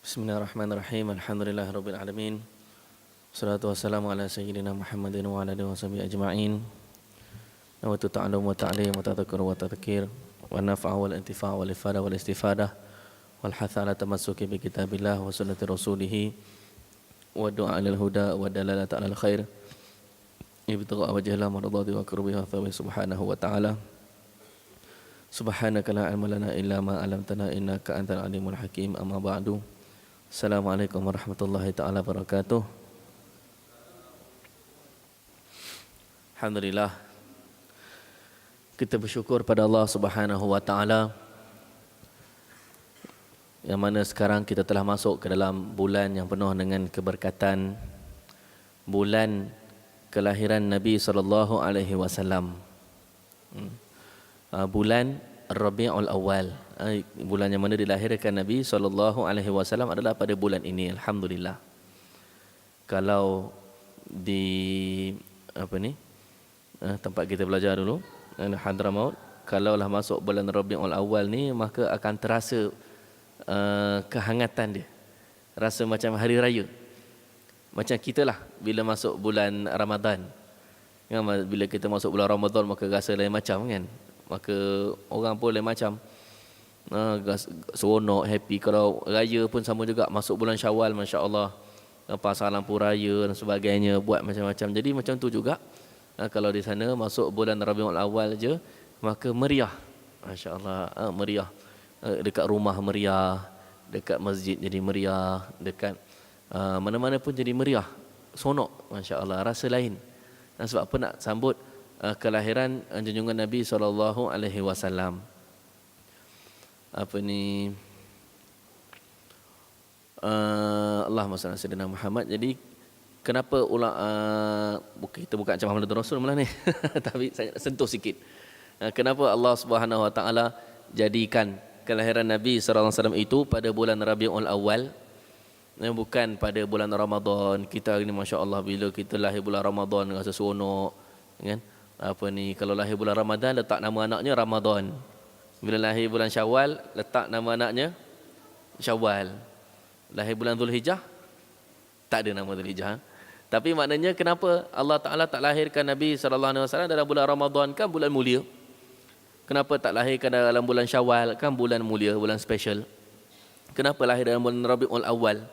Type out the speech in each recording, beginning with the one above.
Bismillahirrahmanirrahim. Alhamdulillahirabbil alamin. Wassalatu wassalamu ala sayyidina Muhammadin wa ala alihi washabihi ajma'in. Nawaitu ta'allum wa ta'lim wa tadhakkur wa tadhkir wa naf'a wal intifa' wal ifada wal istifadah wal hatha ala tamassuki bi kitabillah wa sunnati rasulih wa du'a lil huda wa dalalata alal khair. Ibtigha wajhillah maradati wa qurbihi wa thawabi subhanahu wa ta'ala. Subhanaka la ilma lana illa ma 'allamtana innaka antal alimul hakim. Amma ba'du. Assalamualaikum warahmatullahi ta'ala wabarakatuh. Alhamdulillah, kita bersyukur pada Allah Subhanahu wa ta'ala yang mana sekarang kita telah masuk ke dalam bulan yang penuh dengan keberkatan, bulan kelahiran Nabi sallallahu alaihi wasallam. Bulan Rabiul Awal, bulan yang mana dilahirkan Nabi sallallahu alaihi wasallam adalah pada bulan ini. Alhamdulillah. Kalau di tempat kita belajar dulu, Hadramaut, kalaulah masuk bulan Rabiul Awal ni, maka akan terasa kehangatan dia. Rasa macam hari raya. Macam kita lah bila masuk bulan Ramadan. Bila kita masuk bulan Ramadan maka rasa lain macam kan. Maka orang pun lain macam, seronok, happy. Kalau raya pun sama juga, masuk bulan Syawal, Masya Allah, pasang lampu raya dan sebagainya, buat macam-macam. Jadi macam tu juga, kalau di sana masuk bulan Rabiul Awal je, maka meriah, Masya Allah, meriah. Dekat rumah meriah, dekat masjid jadi meriah, dekat mana-mana pun jadi meriah, sonok, Masya Allah, rasa lain. Sebab apa? Nak sambut kelahiran junjungan Nabi sallallahu alaihi wasallam. Allahumma salli ala sayyidina Muhammad. Jadi kenapa kita bukan macam Muhammad Rasul malah ni tapi saya sentuh sikit. Kenapa Allah Subhanahu wa taala jadikan kelahiran Nabi sallallahu alaihi wasallam itu pada bulan Rabiul Awal, bukan pada bulan Ramadan. Kita ni masya-Allah, bila kita lahir bulan Ramadan rasa seronok, kan? Kalau lahir bulan Ramadan, letak nama anaknya Ramadan. Bila lahir bulan Syawal, letak nama anaknya Syawal. Lahir bulan Zulhijjah, tak ada nama Zulhijjah. Tapi maknanya kenapa Allah Ta'ala tak lahirkan Nabi SAW dalam bulan Ramadan, kan bulan mulia? Kenapa tak lahirkan dalam bulan Syawal, kan bulan mulia, bulan special? Kenapa lahir dalam bulan Rabiul Awal?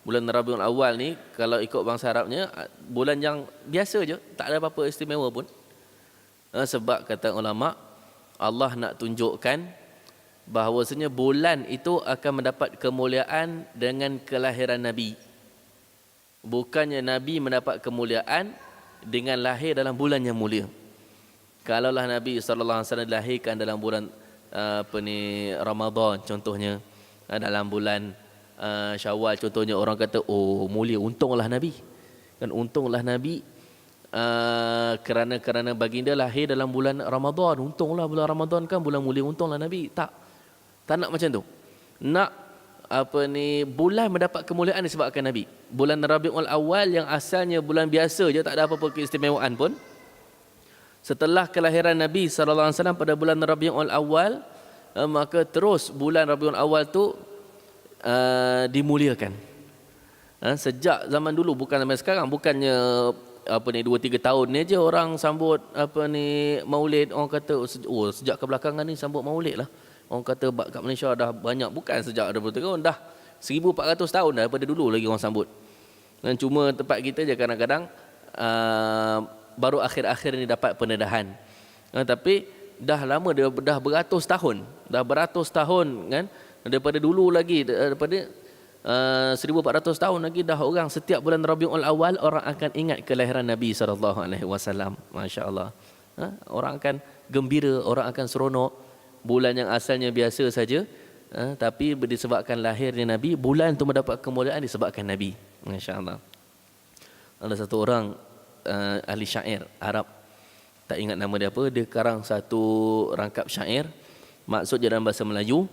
Bulan Rabiul Awal ni, kalau ikut bangsa Arabnya, bulan yang biasa je, tak ada apa-apa istimewa pun. Sebab kata ulama, Allah nak tunjukkan bahawasanya bulan itu akan mendapat kemuliaan dengan kelahiran Nabi. Bukannya Nabi mendapat kemuliaan dengan lahir dalam bulan yang mulia. Kalaulah Nabi SAW dilahirkan dalam bulan Ramadan contohnya, dalam bulan Syawal contohnya, orang kata oh mulia, untunglah Nabi. Kan untunglah Nabi kerana baginda lahir dalam bulan Ramadan. Untunglah bulan Ramadan kan bulan mulia, untunglah Nabi. Tak nak macam tu. Nak bulan mendapat kemuliaan disebabkan Nabi. Bulan Rabiul Awal yang asalnya bulan biasa je, tak ada apa-apa keistimewaan pun, setelah kelahiran Nabi sallallahu alaihi wasallam pada bulan Rabiul Awal, maka terus bulan Rabiul Awal tu dimuliakan. Sejak zaman dulu, bukan zaman sekarang. Bukannya 2-3 tahun ni je orang sambut Maulid. Orang kata oh sejak kebelakangan ni sambut Maulid lah. Orang kata kat Malaysia dah banyak. Bukan sejak ada bertahun, dah 1400 tahun dah, daripada dulu lagi orang sambut. Dan cuma tempat kita je kadang-kadang baru akhir-akhir ni dapat pendedahan. Tapi dah lama, dah beratus tahun. Dah beratus tahun kan. Daripada dulu lagi, daripada 1400 tahun lagi, dah orang setiap bulan Rabiul Awal orang akan ingat kelahiran Nabi sallallahu alaihi wasallam. Masya-Allah. Orang akan gembira, orang akan seronok. Bulan yang asalnya biasa saja, tapi disebabkan lahirnya Nabi, bulan itu mendapat kemuliaan disebabkan Nabi. Masya-Allah. Ada satu orang ahli syair Arab, tak ingat nama dia apa, dia karang satu rangkap syair, maksudnya dalam bahasa Melayu.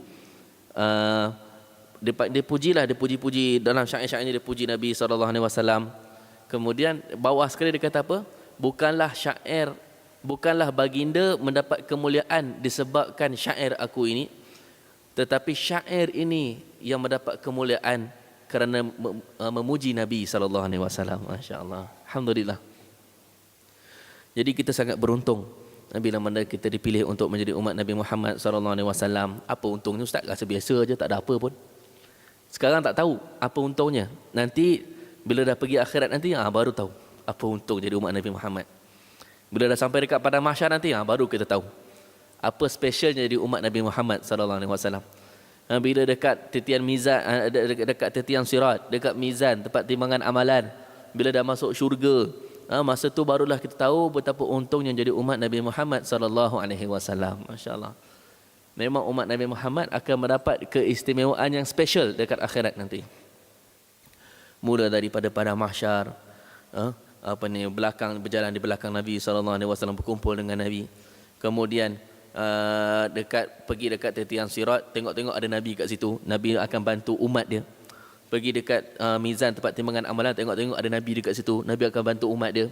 Dia puji dalam syair-syairnya, dia puji Nabi SAW. Kemudian bawah sekali dia kata apa? Bukanlah baginda mendapat kemuliaan disebabkan syair aku ini, tetapi syair ini yang mendapat kemuliaan kerana memuji Nabi sallallahu alaihi wasallam. Masya-Allah. Alhamdulillah. Jadi kita sangat beruntung bila mana kita dipilih untuk menjadi umat Nabi Muhammad sallallahu alaihi wasallam. Apa untungnya ustaz? Rasa biasa aje, tak ada apa pun. Sekarang tak tahu apa untungnya. Nanti bila dah pergi akhirat nanti baru tahu apa untung jadi umat Nabi Muhammad. Bila dah sampai dekat pada mahsyar nanti baru kita tahu apa specialnya jadi umat Nabi Muhammad sallallahu alaihi wasallam. Bila dekat titian mizan, dekat titian sirat, dekat mizan tempat timbangan amalan, bila dah masuk syurga, masa tu barulah kita tahu betapa untungnya jadi umat Nabi Muhammad sallallahu alaihi wasallam. Masya-Allah. Memang umat Nabi Muhammad akan mendapat keistimewaan yang special dekat akhirat nanti. Mula daripada pada mahsyar, berjalan di belakang Nabi sallallahu alaihi wasallam, berkumpul dengan Nabi. Kemudian pergi dekat titian sirat, tengok-tengok ada Nabi kat situ. Nabi akan bantu umat dia. Pergi dekat mizan tempat timbangan amalan, tengok-tengok ada Nabi dekat situ. Nabi akan bantu umat dia.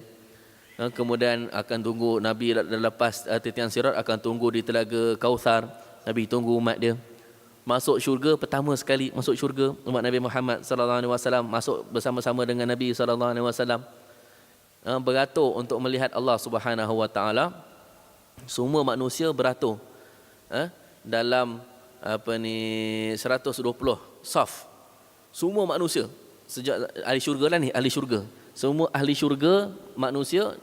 Kemudian akan tunggu Nabi lepas titian sirat, akan tunggu di telaga Kautsar. Nabi tunggu umat dia. Masuk syurga, pertama sekali masuk syurga umat Nabi Muhammad sallallahu alaihi wasallam, masuk bersama-sama dengan Nabi sallallahu alaihi wasallam. Beratur untuk melihat Allah Subhanahu wa taala. Semua manusia beratur dalam 120 saf. Semua manusia, sejak ahli syurga lah ni, ahli syurga. Semua ahli syurga manusia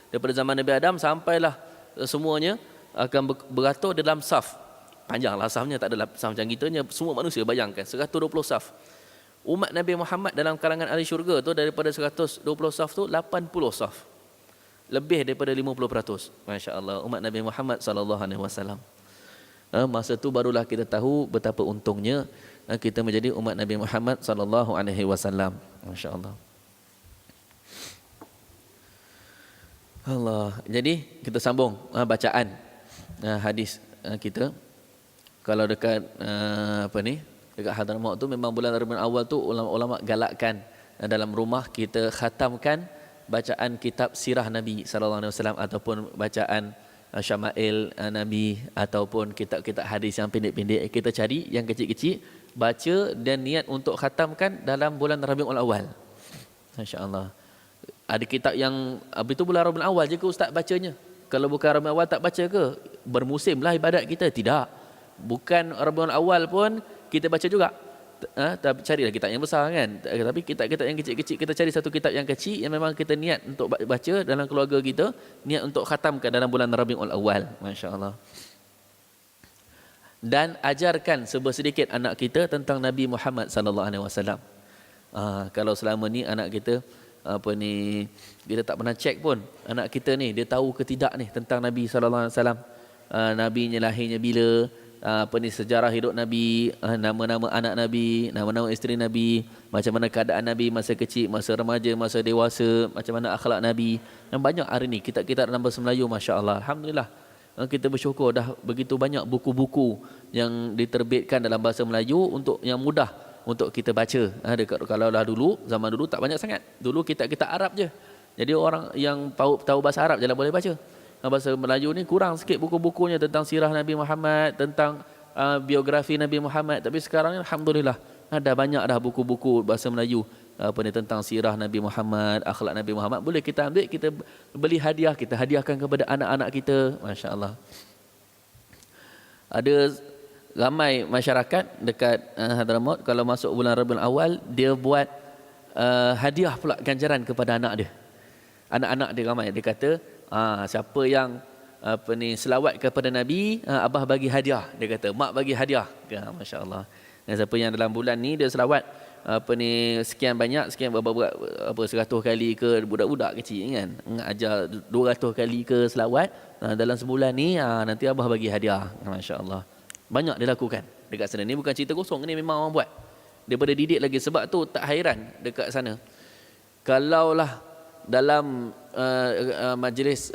daripada zaman Nabi Adam sampailah semuanya akan beratur dalam saf. Panjanglah safnya, tak ada saf macam kita. Semua manusia, bayangkan 120 saf. Umat Nabi Muhammad dalam kalangan ahli syurga tu, daripada 120 saf tu 80 saf. Lebih daripada 50%. Masya-Allah, umat Nabi Muhammad sallallahu alaihi wasallam. Masa tu barulah kita tahu betapa untungnya kita menjadi umat Nabi Muhammad sallallahu alaihi wasallam. Masya-Allah. Allah. Jadi kita sambung bacaan hadis kita. Kalau dekat dekat Hadramaut tu memang bulan Rabiul Awal tu ulama-ulama galakkan dalam rumah kita khatamkan bacaan kitab sirah Nabi sallallahu alaihi wasallam, ataupun bacaan syama'il Nabi, ataupun kitab-kitab hadis yang pendek-pendek. Kita cari yang kecil-kecil, baca dan niat untuk khatamkan dalam bulan Rabiul Awal. Masya-Allah. Ada kitab yang itu bulan Rabiul Awal je ke ustaz bacanya? Kalau bukan Rabiul Awal tak baca ke? Bermusimlah ibadat kita. Tidak. Bukan Rabiul Awal pun kita baca juga. Tapi carilah kitab yang besar kan. Tapi kitab-kitab yang kecil-kecil, kita cari satu kitab yang kecil yang memang kita niat untuk baca dalam keluarga kita, niat untuk khatamkan dalam bulan Rabiul Awal. Masya-Allah. Dan ajarkan sedikit anak kita tentang Nabi Muhammad sallallahu alaihi wasallam. Kalau selama ni anak kita kita tak pernah cek pun anak kita ni dia tahu ke tidak ni tentang Nabi sallallahu alaihi wasallam. Nabinya lahirnya bila, sejarah hidup Nabi, nama-nama anak Nabi, nama-nama isteri Nabi, macam mana keadaan Nabi masa kecil, masa remaja, masa dewasa, macam mana akhlak Nabi. Dan banyak hari ni kitab-kitab dalam bahasa Melayu, masya-Allah. Alhamdulillah. Kita bersyukur dah begitu banyak buku-buku yang diterbitkan dalam bahasa Melayu untuk yang mudah untuk kita baca. Kalau dah dulu, zaman dulu tak banyak sangat. Dulu kitab-kitab Arab je. Jadi orang yang tahu bahasa Arab je lah boleh baca. Bahasa Melayu ni kurang sikit buku-bukunya tentang sirah Nabi Muhammad, tentang biografi Nabi Muhammad. Tapi sekarang ni alhamdulillah ada banyak dah buku-buku bahasa Melayu tentang sirah Nabi Muhammad, akhlak Nabi Muhammad. Boleh kita ambil, kita beli hadiah, kita hadiahkan kepada anak-anak kita. Masya-Allah. Ada ramai masyarakat dekat Hadramaut kalau masuk bulan Rabiul Awal, dia buat hadiah pula ganjaran kepada anak dia. Anak-anak dia ramai, dia kata siapa yang selawat kepada Nabi, abah bagi hadiah. Dia kata mak bagi hadiah. Masya-Allah. Dan siapa yang dalam bulan ni dia selawat sekian banyak, sekian 100 kali ke, budak-budak kecil kan, ajar 200 kali ke selawat dalam sebulan ni, nanti abah bagi hadiah. Masya-Allah. Banyak dilakukan dekat sana. Ni bukan cerita kosong, ni memang orang buat. Daripada didik lagi. Sebab tu tak hairan dekat sana, kalaulah dalam majlis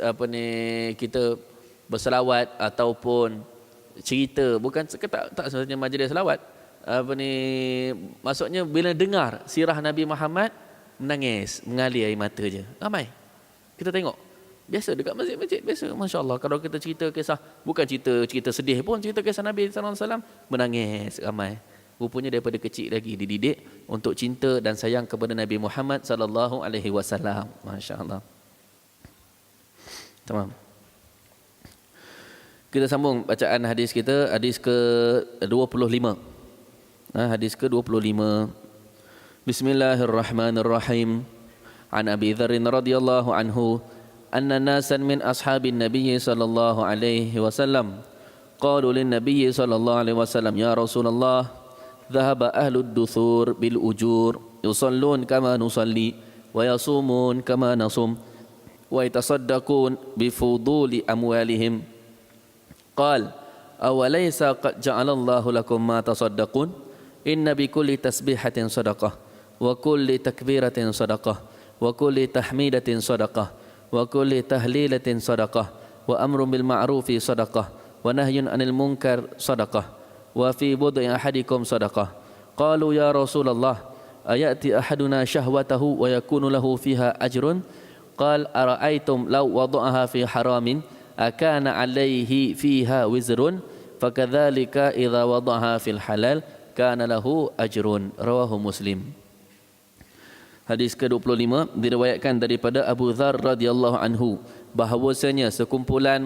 kita berselawat ataupun cerita, bukan tak sebenarnya majlis selawat, maksudnya bila dengar sirah Nabi Muhammad, menangis, mengalir air mata je. Ramai kita tengok biasa dekat masjid-masjid biasa, masya-Allah. Kalau kita cerita kisah, bukan cerita sedih pun, cerita kisah Nabi sallallahu alaihi wasallam, menangis ramai. Rupanya daripada kecil lagi dididik untuk cinta dan sayang kepada Nabi Muhammad sallallahu alaihi wasallam. Masya-Allah. Tamam. Kita sambung bacaan hadis kita, hadis ke-25. Hadis ke-25. Bismillahirrahmanirrahim. An Abi Dzar radhiyallahu anhu anna nasan min ashabin Nabi sallallahu alaihi wasallam qalu lin Nabi sallallahu alaihi wasallam ya Rasulullah ذهب أهل الدثور بالأجور يصلون كما نصلي ويصومون كما نصوم ويتصدقون بفضول أموالهم قال أوليس قد جعل الله لكم ما تصدقون إن بكل تسبيحة صدقة وكل تكبيرة صدقة وكل تحميدة صدقة وكل تهليلة صدقة وأمر بالمعروف صدقة ونهي عن المنكر صدقة وفي بضع أحدكم صدقة قالوا يا رسول الله أيأتي أحدنا شهوته ويكون له فيها أجر قال أرأيتم لو وضعها في حرام أكان عليه فيها وزر فكذلك إذا وضعها في الحلال كان له أجر رواه مسلم. Hadis ke-25 diriwayatkan daripada Abu Dzar radhiyallahu anhu bahawasanya sekumpulan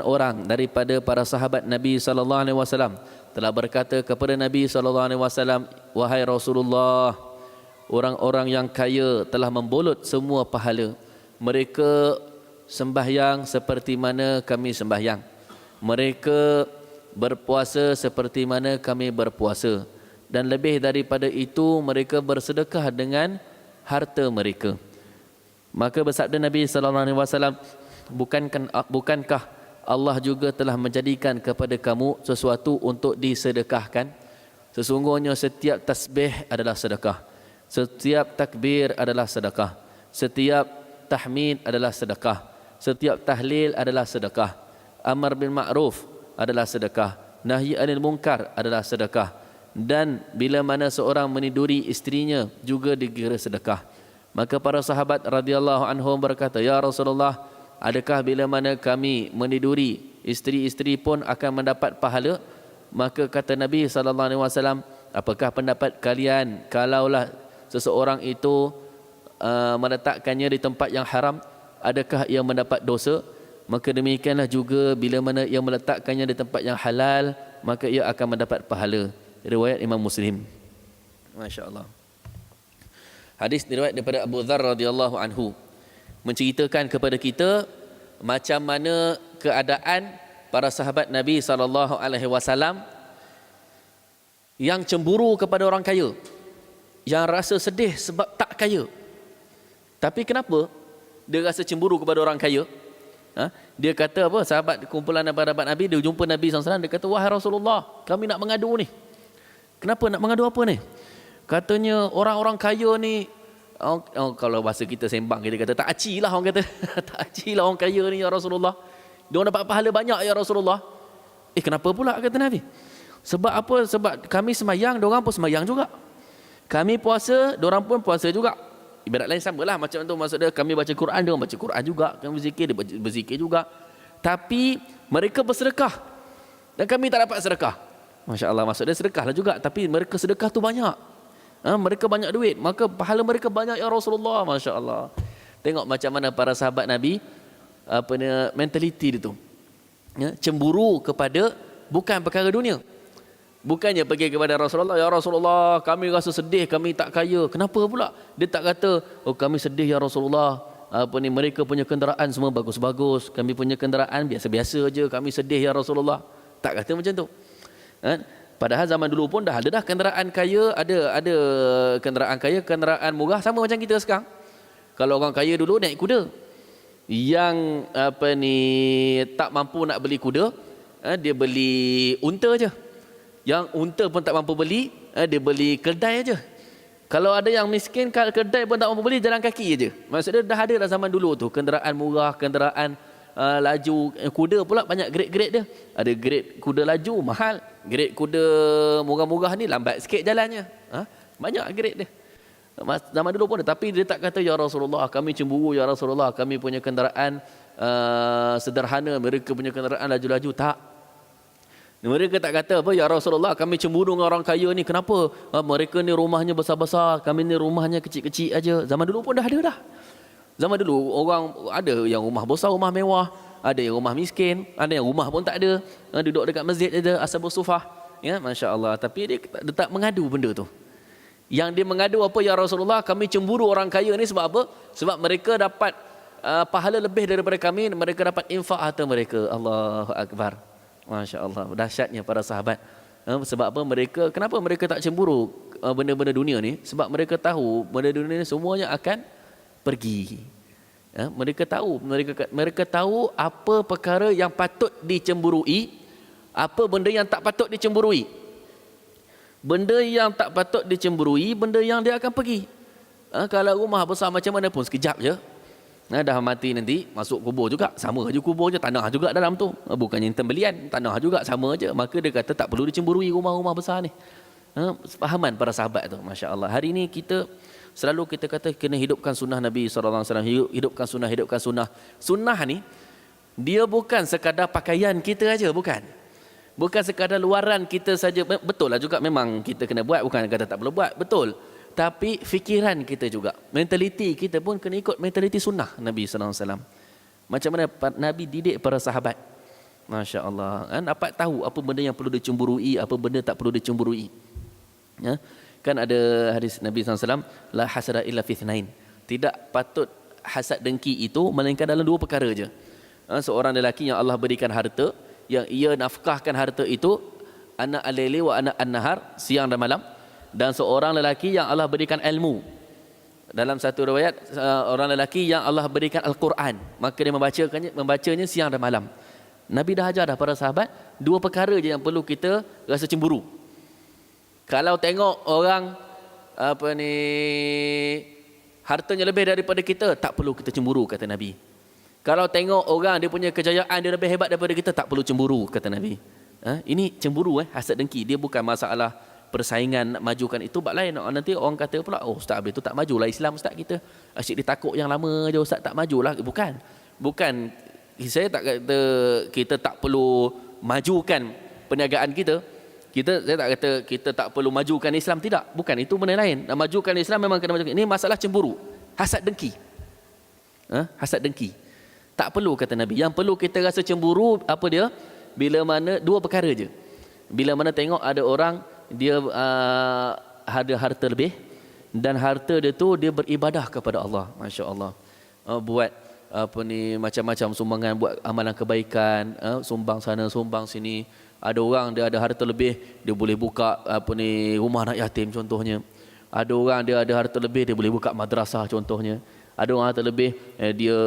orang daripada para sahabat Nabi sallallahu alaihi wasallam telah berkata kepada Nabi sallallahu alaihi wasallam, wahai Rasulullah, orang-orang yang kaya telah membolot semua pahala. Mereka sembahyang seperti mana kami sembahyang. Mereka berpuasa seperti mana kami berpuasa. Dan lebih daripada itu mereka bersedekah dengan harta mereka. Maka bersabda Nabi sallallahu alaihi wasallam, bukankah Allah juga telah menjadikan kepada kamu sesuatu untuk disedekahkan? Sesungguhnya setiap tasbih adalah sedekah, setiap takbir adalah sedekah, setiap tahmid adalah sedekah, setiap tahlil adalah sedekah, amar bil ma'ruf adalah sedekah, nahi anil munkar adalah sedekah, dan bila mana seorang meniduri istrinya juga dikira sedekah. Maka para sahabat radhiyallahu anhum berkata, ya Rasulullah, adakah bila mana kami meniduri isteri-isteri pun akan mendapat pahala? Maka kata Nabi sallallahu alaihi wasallam, apakah pendapat kalian kalaulah seseorang itu meletakkannya di tempat yang haram, adakah ia mendapat dosa? Maka demikianlah juga bila mana ia meletakkannya di tempat yang halal, maka ia akan mendapat pahala. Riwayat Imam Muslim. Masya-Allah. Hadis diriwayat daripada Abu Dzar radhiyallahu anhu menceritakan kepada kita macam mana keadaan para sahabat Nabi sallallahu alaihi wasallam yang cemburu kepada orang kaya, yang rasa sedih sebab tak kaya. Tapi kenapa dia rasa cemburu kepada orang kaya? Dia kata apa? Sahabat kumpulan sahabat Nabi, dia jumpa Nabi SAW, dia kata, wahai Rasulullah, kami nak mengadu ni. Kenapa nak mengadu apa ni? Katanya orang-orang kaya ni, kalau bahasa kita sembang, kita kata tak aci lah orang kata. Tak aci lah orang kaya ni ya Rasulullah. Dia dapat pahala banyak ya Rasulullah. Kenapa pula kata Nabi? Sebab apa? Sebab kami semayang, diorang pun semayang juga. Kami puasa, diorang pun puasa juga. Ibarat lain samalah macam tu, maksudnya kami baca Quran, diorang baca Quran juga. Kami berzikir, dia berzikir juga. Tapi mereka bersedekah dan kami tak dapat sedekah. Masya Allah, maksudnya sedekah lah juga, tapi mereka sedekah tu banyak. Mereka banyak duit, maka pahala mereka banyak ya Rasulullah. Masya Allah. Tengok macam mana para sahabat Nabi, mentaliti dia tu, cemburu kepada bukan perkara dunia. Bukannya pergi kepada Rasulullah, ya Rasulullah, kami rasa sedih, kami tak kaya. Kenapa pula? Dia tak kata, oh kami sedih ya Rasulullah, mereka punya kenderaan semua bagus-bagus, kami punya kenderaan biasa-biasa aja, kami sedih ya Rasulullah. Tak kata macam tu. Padahal zaman dulu pun dah ada dah kenderaan kaya, ada kenderaan kaya, kenderaan murah, sama macam kita sekarang. Kalau orang kaya dulu naik kuda, yang tak mampu nak beli kuda, dia beli unta aja. Yang unta pun tak mampu beli, dia beli keldai aja. Kalau ada yang miskin, kedai pun tak mampu beli, jalan kaki aja. Maksudnya dah ada dah zaman dulu tu, kenderaan murah, kenderaan laju. Kuda pula banyak grade-grade dia. Ada grade kuda laju, mahal. Grade kuda murah-murah ni lambat sikit jalannya. Banyak grade dia. Zaman dulu pun ada. Tapi dia tak kata, ya Rasulullah, kami cemburu ya Rasulullah, kami punya kenderaan sederhana, mereka punya kenderaan laju-laju. Tak. Mereka tak kata apa, ya Rasulullah kami cemburu dengan orang kaya ni. Kenapa? Mereka ni rumahnya besar-besar, kami ni rumahnya kecil-kecil aja. Zaman dulu pun dah ada dah. Zaman dulu orang ada yang rumah besar, rumah mewah, ada yang rumah miskin, ada yang rumah pun tak ada, duduk dekat masjid aja, ashabus sufah. Ya, masya-Allah. Tapi dia tak mengadu benda tu. Yang dia mengadu apa, ya Rasulullah kami cemburu orang kaya ni sebab apa? Sebab mereka dapat pahala lebih daripada kami, mereka dapat infak harta mereka. Allahu akbar. Masya Allah, dahsyatnya para sahabat. Sebab apa kenapa mereka tak cemburu benda-benda dunia ni? Sebab mereka tahu benda dunia ni semuanya akan pergi. Mereka tahu apa perkara yang patut dicemburui, apa benda yang tak patut dicemburui. Benda yang tak patut dicemburui, benda yang dia akan pergi. Kalau rumah besar macam mana pun sekejap je. Dah mati nanti masuk kubur juga, sama je kuburnya, tanah juga dalam tu, bukannya tembelian, tanah juga sama je. Maka dia kata tak perlu dicemburui rumah-rumah besar ni. Fahaman para sahabat tu, masya-Allah. Hari ni kita selalu kita kata kena hidupkan sunnah Nabi SAW, hidupkan sunnah. Sunnah ni dia bukan sekadar pakaian kita aja, bukan sekadar luaran kita saja. Betul lah juga memang kita kena buat, bukan kata tak perlu buat, betul. Tapi fikiran kita juga, mentaliti kita pun kena ikut mentaliti sunnah Nabi SAW. Macam mana Nabi didik para sahabat. Masya Allah. Dapat tahu apa benda yang perlu dicemburui, apa benda tak perlu dicemburui. Ya? Kan ada hadis Nabi SAW, la hasada illa fi ithnain. Tidak patut hasad dengki itu melainkan dalam dua perkara je. Seorang lelaki yang Allah berikan harta, yang ia nafkahkan harta itu ana al-laili wa ana an-nahar, siang dan malam. Dan seorang lelaki yang Allah berikan ilmu. Dalam satu riwayat, orang lelaki yang Allah berikan Al-Quran, maka dia membacanya siang dan malam. Nabi dah ajar dah para sahabat, dua perkara je yang perlu kita rasa cemburu. Kalau tengok orang hartanya lebih daripada kita, tak perlu kita cemburu, kata Nabi. Kalau tengok orang dia punya kejayaan dia lebih hebat daripada kita, tak perlu cemburu, kata Nabi. Ini cemburu, hasad dengki. Dia bukan masalah persaingan nak majukan itu bab lain. Nanti orang kata pula, oh ustaz habis tu tak majulah Islam ustaz kita. Asyik ditakut yang lama je ustaz, tak majulah. Bukan. Saya tak kata kita tak perlu majukan perniagaan kita. Saya tak kata kita tak perlu majukan Islam, tidak. Bukan, itu benda lain. Nak majukan Islam memang kena majukan. Ini masalah cemburu, hasad dengki. Hasad dengki. Tak perlu, kata Nabi. Yang perlu kita rasa cemburu apa dia? Bila mana dua perkara je. Bila mana tengok ada orang dia ada harta lebih, dan harta dia tu dia beribadah kepada Allah, masya-Allah. Buat macam-macam sumbangan, buat amalan kebaikan, sumbang sana sumbang sini. Ada orang dia ada harta lebih, dia boleh buka rumah anak yatim contohnya. Ada orang dia ada harta lebih, dia boleh buka madrasah contohnya. Ada orang harta lebih, dia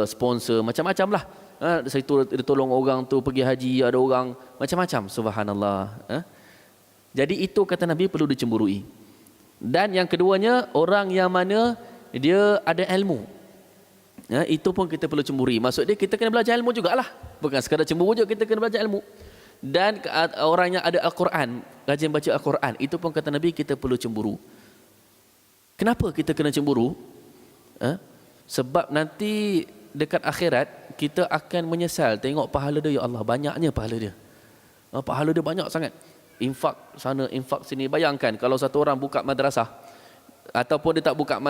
sponsor macam-macam lah. Dia tolong orang tu pergi haji, ada orang macam-macam, subhanallah. Jadi itu kata Nabi perlu dicemburui. Dan yang keduanya, orang yang mana dia ada ilmu. Itu pun kita perlu cemburi. Maksud dia kita kena belajar ilmu jugalah. Bukan sekadar cemburu je, kita kena belajar ilmu. Dan orang yang ada Al-Quran, rajin baca Al-Quran, itu pun kata Nabi kita perlu cemburu. Kenapa kita kena cemburu? Sebab nanti dekat akhirat kita akan menyesal tengok pahala dia, ya Allah banyaknya pahala dia. Pahala dia banyak sangat. Infak sana, infak sini. Bayangkan kalau satu orang buka madrasah, ataupun dia tak buka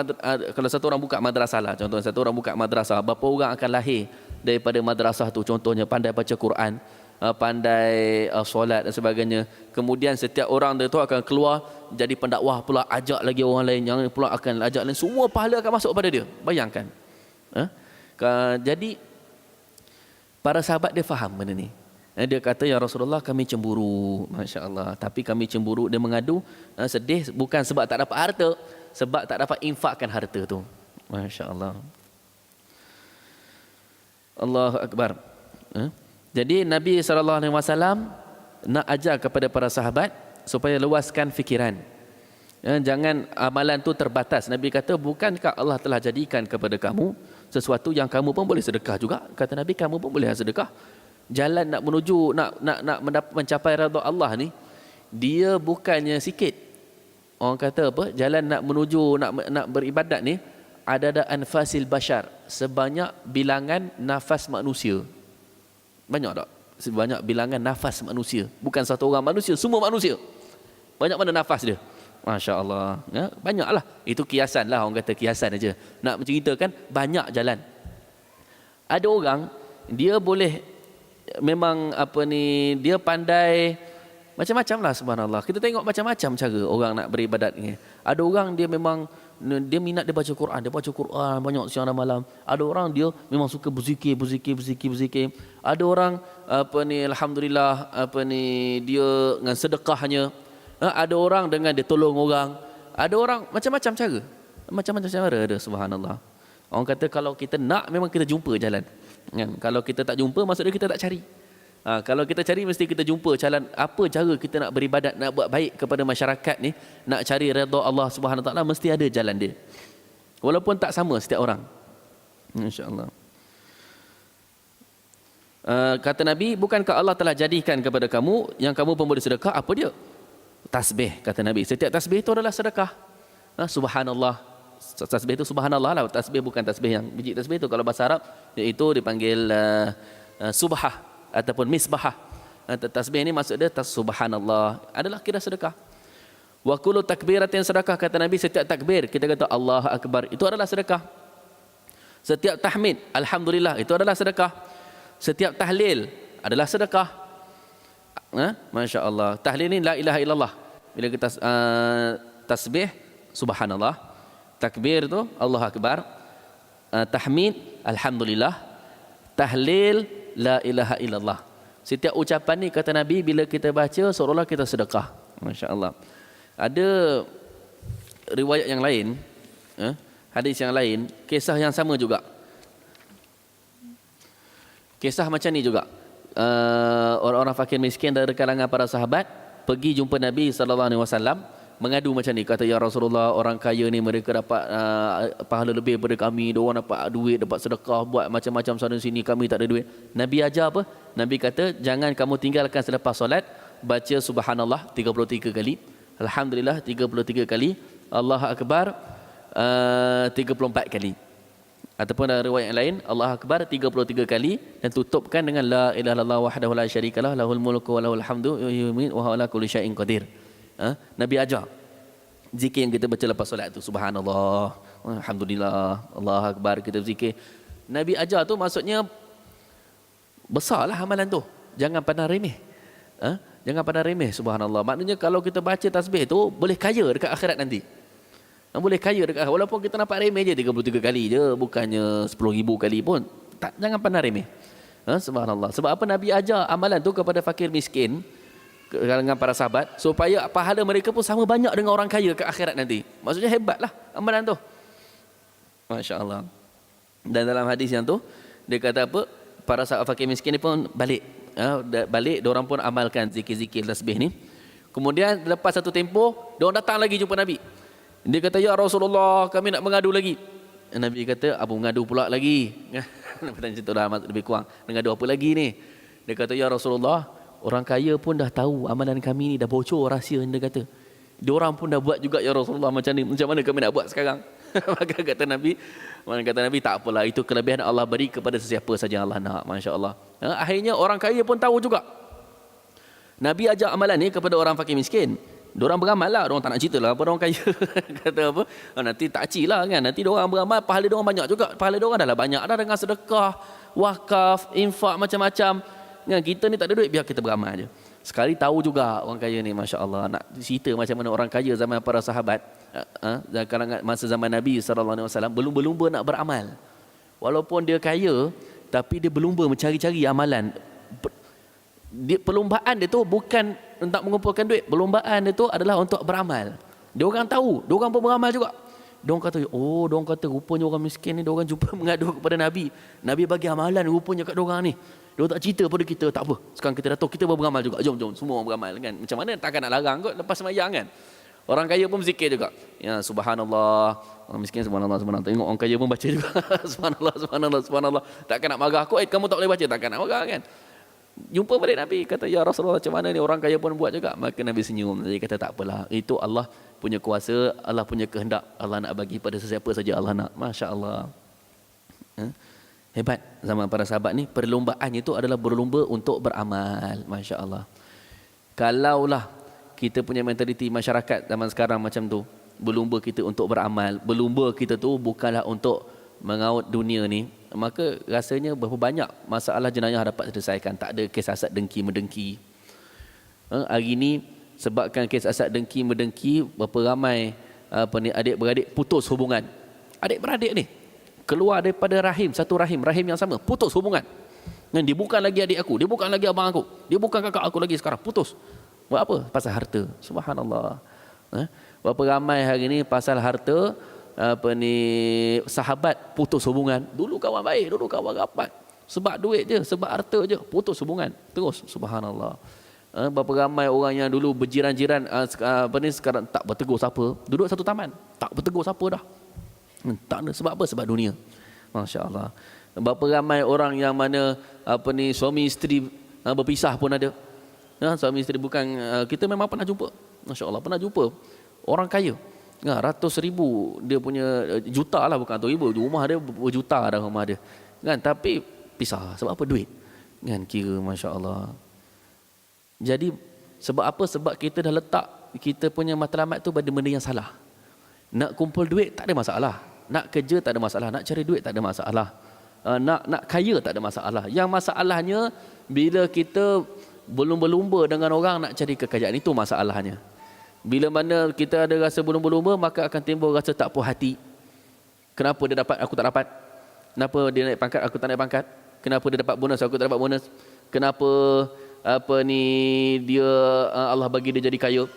kalau satu orang buka madrasah lah, contohnya satu orang buka madrasah, berapa orang akan lahir daripada madrasah tu? Contohnya pandai baca Quran, pandai solat dan sebagainya. Kemudian setiap orang dia tu akan keluar jadi pendakwah pula, ajak lagi orang lain, yang pula akan ajak lain, semua pahala akan masuk pada dia. Bayangkan. Jadi para sahabat dia faham benda ni. Dia kata, ya Rasulullah kami cemburu, Masya Allah. Tapi kami cemburu, dia mengadu, sedih bukan sebab tak dapat harta, sebab tak dapat infakkan harta tu. Masya Allah. Allahu Akbar. Jadi Nabi SAW nak ajar kepada para sahabat supaya luaskan fikiran. Jangan amalan tu terbatas. Nabi kata, bukankah Allah telah jadikan kepada kamu sesuatu yang kamu pun boleh sedekah juga? Kata Nabi, kamu pun boleh sedekah. Jalan nak menuju nak mencapai redha Allah ni, dia bukannya sikit. Orang kata apa? Jalan nak menuju nak beribadat ni ada anfasil bashar, sebanyak bilangan nafas manusia. Banyak tak? sebanyak bilangan nafas manusia. Bukan satu orang manusia, semua manusia. Banyak mana nafas dia? Masya Allah. Ya, banyaklah. Itu kiasan lah, orang kata kiasan aja. Nak menceritakan banyak jalan. Ada orang dia boleh memang dia pandai macam-macam lah, subhanallah. Kita tengok macam-macam cara orang nak beribadat ni. Ada orang dia memang dia minat dia baca Quran, banyak siang dan malam. Ada orang dia memang suka berzikir. Ada orang alhamdulillah dia dengan sedekahnya. Ada orang dengan dia tolong orang. Ada orang macam-macam cara. Macam-macam cara ada, subhanallah. Orang kata kalau kita nak memang kita jumpa jalan. Kan? Kalau kita tak jumpa maksudnya kita tak cari. Kalau kita cari mesti kita jumpa jalan apa cara kita nak beribadat, nak buat baik kepada masyarakat ni, nak cari redha Allah Subhanahu Wa Taala, mesti ada jalan dia. Walaupun tak sama setiap orang. Insya-Allah. Kata Nabi, bukankah Allah telah jadikan kepada kamu yang kamu pun boleh sedekah? Apa dia? Tasbih, kata Nabi. Setiap tasbih itu adalah sedekah. Subhanallah. Tasbih itu subhanallah lah. Tasbih bukan tasbih yang biji tasbih itu kalau bahasa Arab iaitu dipanggil subhah ataupun misbahah. Tasbih ini maksud dia subhanallah adalah kira sedekah. Wa kullu takbiratin sedekah, kata Nabi. Setiap takbir kita kata Allahu akbar, itu adalah sedekah. Setiap tahmid alhamdulillah, itu adalah sedekah. Setiap tahlil adalah sedekah. Masya Allah. Tahlil ni la ilaha illallah. Bila kita tasbih subhanallah, takbir tu Allahu akbar, tahmid alhamdulillah, tahlil la ilaha illallah. Setiap ucapan ni kata Nabi bila kita baca seolah-olah kita sedekah. Masya Allah. Ada riwayat yang lain, hadis yang lain, kisah yang sama juga. Kisah macam ni juga. Orang-orang fakir miskin dari kalangan para sahabat pergi jumpa Nabi SAW, mengadu macam ni. Kata, ya Rasulullah, orang kaya ni mereka dapat pahala lebih daripada kami. Diorang dapat duit, dapat sedekah, buat macam-macam sana sini, kami tak ada duit. Nabi ajar apa? Nabi kata, jangan kamu tinggalkan selepas solat, baca subhanallah 33 kali, alhamdulillah 33 kali, Allahu akbar 34 kali. Ataupun dalam riwayat yang lain, Allahu akbar 33 kali dan tutupkan dengan la ilaha illallah wahdahu la syarikalah lahul mulku wa lahul hamdu wa yuhyi wa huwa ala kulli syai'in qadir. Nabi ajar zikir yang kita baca lepas solat tu, subhanallah, alhamdulillah, Allahu akbar, kita zikir. Nabi ajar tu maksudnya besarlah amalan tu. Jangan pandang remeh. Jangan pandang remeh, subhanallah. Maknanya kalau kita baca tasbih tu boleh kaya dekat akhirat nanti. Boleh kaya dekat akhirat. Walaupun kita nampak remeh je 33 kali je, bukannya 10,000 kali pun. Tak, jangan pandang remeh. Subhanallah. Sebab apa Nabi ajar amalan tu kepada fakir miskin, kalangan para sahabat, supaya pahala mereka pun sama banyak dengan orang kaya ke akhirat nanti. Maksudnya hebatlah amalan tu. Masya Allah. Dan dalam hadis yang tu dia kata apa, para sahabat fakir miskin ni pun balik, diorang pun amalkan zikir-zikir tasbih ni. Kemudian lepas satu tempoh, diorang datang lagi jumpa Nabi. Dia kata, ya Rasulullah, kami nak mengadu lagi. Nabi kata, apa mengadu pula lagi? Macam tu lah lebih kurang. Mengadu apa lagi ni? Dia kata, ya Rasulullah, orang kaya pun dah tahu amalan kami ni, dah bocor rahsia. Dia kata, diorang pun dah buat juga ya Rasulullah macam ni. Macam mana kami nak buat sekarang? Maka kata Nabi, tak apalah, itu kelebihan Allah beri kepada sesiapa saja Allah nak. Masya Allah. Akhirnya orang kaya pun tahu juga. Nabi ajak amalan ni kepada orang fakir miskin. Diorang beramal lah, diorang tak nak cerita lah apa orang kaya. Kata apa, nanti tak cik lah kan, nanti diorang beramal, pahala diorang banyak juga. Pahala diorang dah lah banyak dah dengan sedekah, wakaf, infak macam-macam. Kan, kita ni tak ada duit, biar kita beramal je. Sekali tahu juga orang kaya ni, Masya Allah. Nak cerita macam mana orang kaya zaman para sahabat, kalangan masa zaman Nabi SAW, berlumba-lumba nak beramal. Walaupun dia kaya, tapi dia berlumba mencari-cari amalan. Perlombaan dia tu bukan untuk mengumpulkan duit. Perlombaan dia tu adalah untuk beramal. Dia orang tahu, dia orang pun beramal juga. Dia orang kata, dia orang kata rupanya orang miskin ni, dia orang jumpa mengadu kepada Nabi. Nabi bagi amalan rupanya kat dia orang ni. Dia orang tak cerita pada kita, tak apa. Sekarang kita dah tahu, kita beramal juga. Jom, semua orang beramal kan. Macam mana takkan nak larang kot lepas sembahyang kan. Orang kaya pun berzikir juga. Ya, subhanallah. Orang miskin subhanallah. Tengok orang kaya pun baca juga. Subhanallah. Takkan nak marah aku, kamu tak boleh baca. Takkan nak marah kan. Jumpa balik Nabi, kata, ya Rasulullah, macam mana ni orang kaya pun buat juga. Maka Nabi senyum. Jadi kata, tak apalah, itu Allah punya kuasa, Allah punya kehendak. Allah nak bagi pada sesiapa saja Allah nak. Masya Allah. Hebat zaman para sahabat ni, perlombaannya itu adalah berlomba untuk beramal. Masya Allah. Kalaulah kita punya mentaliti masyarakat zaman sekarang macam tu, berlumba kita untuk beramal, berlumba kita tu bukanlah untuk mengaut dunia ni, maka rasanya berapa banyak masalah jenayah dapat diselesaikan. Tak ada kes asat dengki mendengki. Hari ni sebabkan kes asat dengki mendengki, berapa ramai adik-beradik putus hubungan. Adik-beradik ni keluar daripada rahim, satu rahim yang sama, putus hubungan. Dia bukan lagi adik aku, dia bukan lagi abang aku, dia bukan kakak aku lagi, sekarang putus. Buat apa? Pasal harta. Subhanallah. Berapa ramai hari ni pasal harta, sahabat putus hubungan. Dulu kawan baik, dulu kawan rapat, sebab duit je, sebab harta je, putus hubungan terus. Subhanallah. Berapa ramai orang yang dulu berjiran-jiran, sekarang tak bertegur siapa, duduk satu taman, tak bertegur siapa dah. Tak ada. Sebab apa? Sebab dunia. Masya Allah. Berapa ramai orang yang mana suami isteri berpisah pun ada. Suami isteri bukan, kita memang pernah jumpa. Masya Allah, pernah jumpa orang kaya, ratus ribu dia punya, juta lah, bukan ratus ribu, rumah dia berjuta dah rumah dia kan, tapi pisah. Sebab apa? Duit kan, kira. Masya Allah. Jadi sebab apa? Sebab kita dah letak kita punya matlamat tu pada benda yang salah. Nak kumpul duit tak ada masalah, nak kerja tak ada masalah, nak cari duit tak ada masalah, nak kaya tak ada masalah. Yang masalahnya bila kita berlumba-lumba dengan orang nak cari kekayaan, itu masalahnya. Bila mana kita ada rasa berlumba-lumba, maka akan timbul rasa tak puas hati. Kenapa dia dapat, aku tak dapat? Kenapa dia naik pangkat, aku tak naik pangkat? Kenapa dia dapat bonus, aku tak dapat bonus? Kenapa dia Allah bagi dia jadi kaya,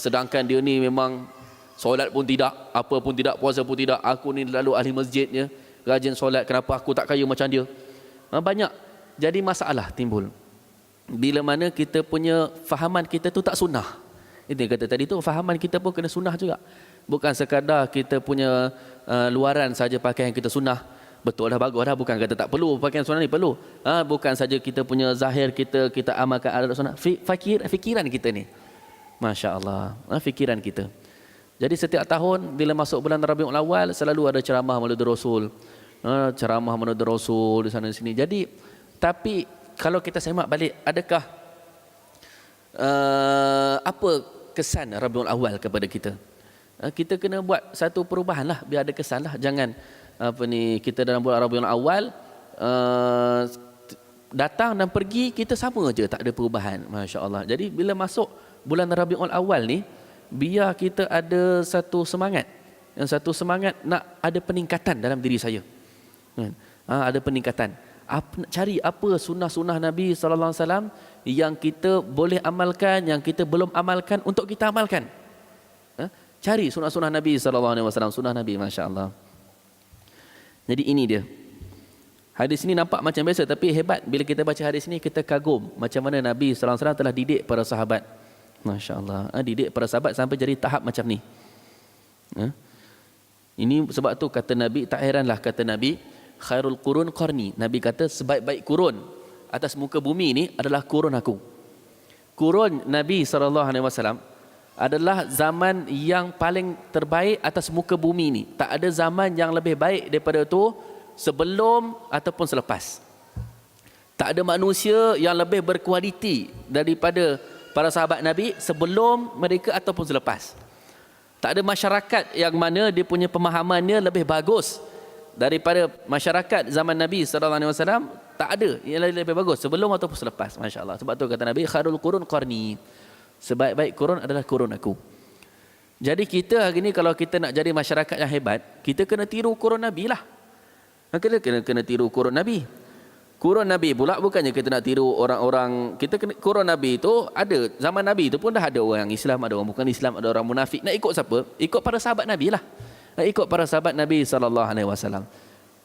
sedangkan dia ni memang solat pun tidak, apa pun tidak, puasa pun tidak. Aku ni lalu ahli masjidnya, rajin solat, kenapa aku tak kaya macam dia? Banyak. Jadi masalah timbul bila mana kita punya fahaman kita tu tak sunnah. Itu yang kata tadi tu, fahaman kita pun kena sunnah juga. Bukan sekadar kita punya luaran saja pakaian kita sunnah. Betul dah, bagus dah, bukan kata tak perlu pakaian sunnah ni, perlu. Bukan saja kita punya zahir kita amalkan adat sunnah. Fikiran kita ni, Masya Allah, fikiran kita. Jadi setiap tahun bila masuk bulan Rabiul Awal selalu ada ceramah Maulid Rasul. Ceramah Maulid Rasul di sana di sini. Jadi tapi kalau kita semak balik, adakah apa kesan Rabiul Awal kepada kita? Kita kena buat satu perubahan lah, biar ada kesan lah. Jangan kita dalam bulan Rabiul Awal datang dan pergi kita sama je, tak ada perubahan. Masya Allah. Jadi bila masuk bulan Rabiul Awal ni, biar kita ada satu semangat. Yang satu semangat nak ada peningkatan dalam diri saya. Ada peningkatan. Cari apa sunnah-sunnah Nabi SAW yang kita boleh amalkan, yang kita belum amalkan, untuk kita amalkan. Cari sunnah-sunnah Nabi SAW. Sunnah Nabi, Masya Allah. Jadi ini dia. Hadis ini nampak macam biasa, tapi hebat bila kita baca hadis ini, kita kagum macam mana Nabi SAW telah didik para sahabat. Masya Allah. Didik para sahabat sampai jadi tahap macam ni. Ini sebab tu kata Nabi, tak heranlah kata Nabi, khairul qurun qarni. Nabi kata sebaik-baik kurun atas muka bumi ni adalah kurun aku. Kurun Nabi SAW adalah zaman yang paling terbaik atas muka bumi ni. Tak ada zaman yang lebih baik daripada itu sebelum ataupun selepas. Tak ada manusia yang lebih berkualiti daripada para sahabat Nabi sebelum mereka ataupun selepas. Tak ada masyarakat yang mana dia punya pemahamannya lebih bagus daripada masyarakat zaman Nabi SAW. Tak ada yang lebih bagus sebelum ataupun selepas. Masya Allah. Sebab tu kata Nabi, khairul qurun qarni. Sebaik-baik kurun adalah kurun aku. Jadi kita hari ni kalau kita nak jadi masyarakat yang hebat, kita kena tiru kurun Nabi lah. Kita kena tiru kurun Nabi. Kurun Nabi pula bukannya kita nak tiru orang-orang. Kita kena, kurun Nabi itu ada, zaman Nabi itu pun dah ada orang Islam, ada orang bukan Islam, ada orang munafik. Nak ikut siapa? Ikut para sahabat Nabi lah. Nak ikut para sahabat Nabi SAW.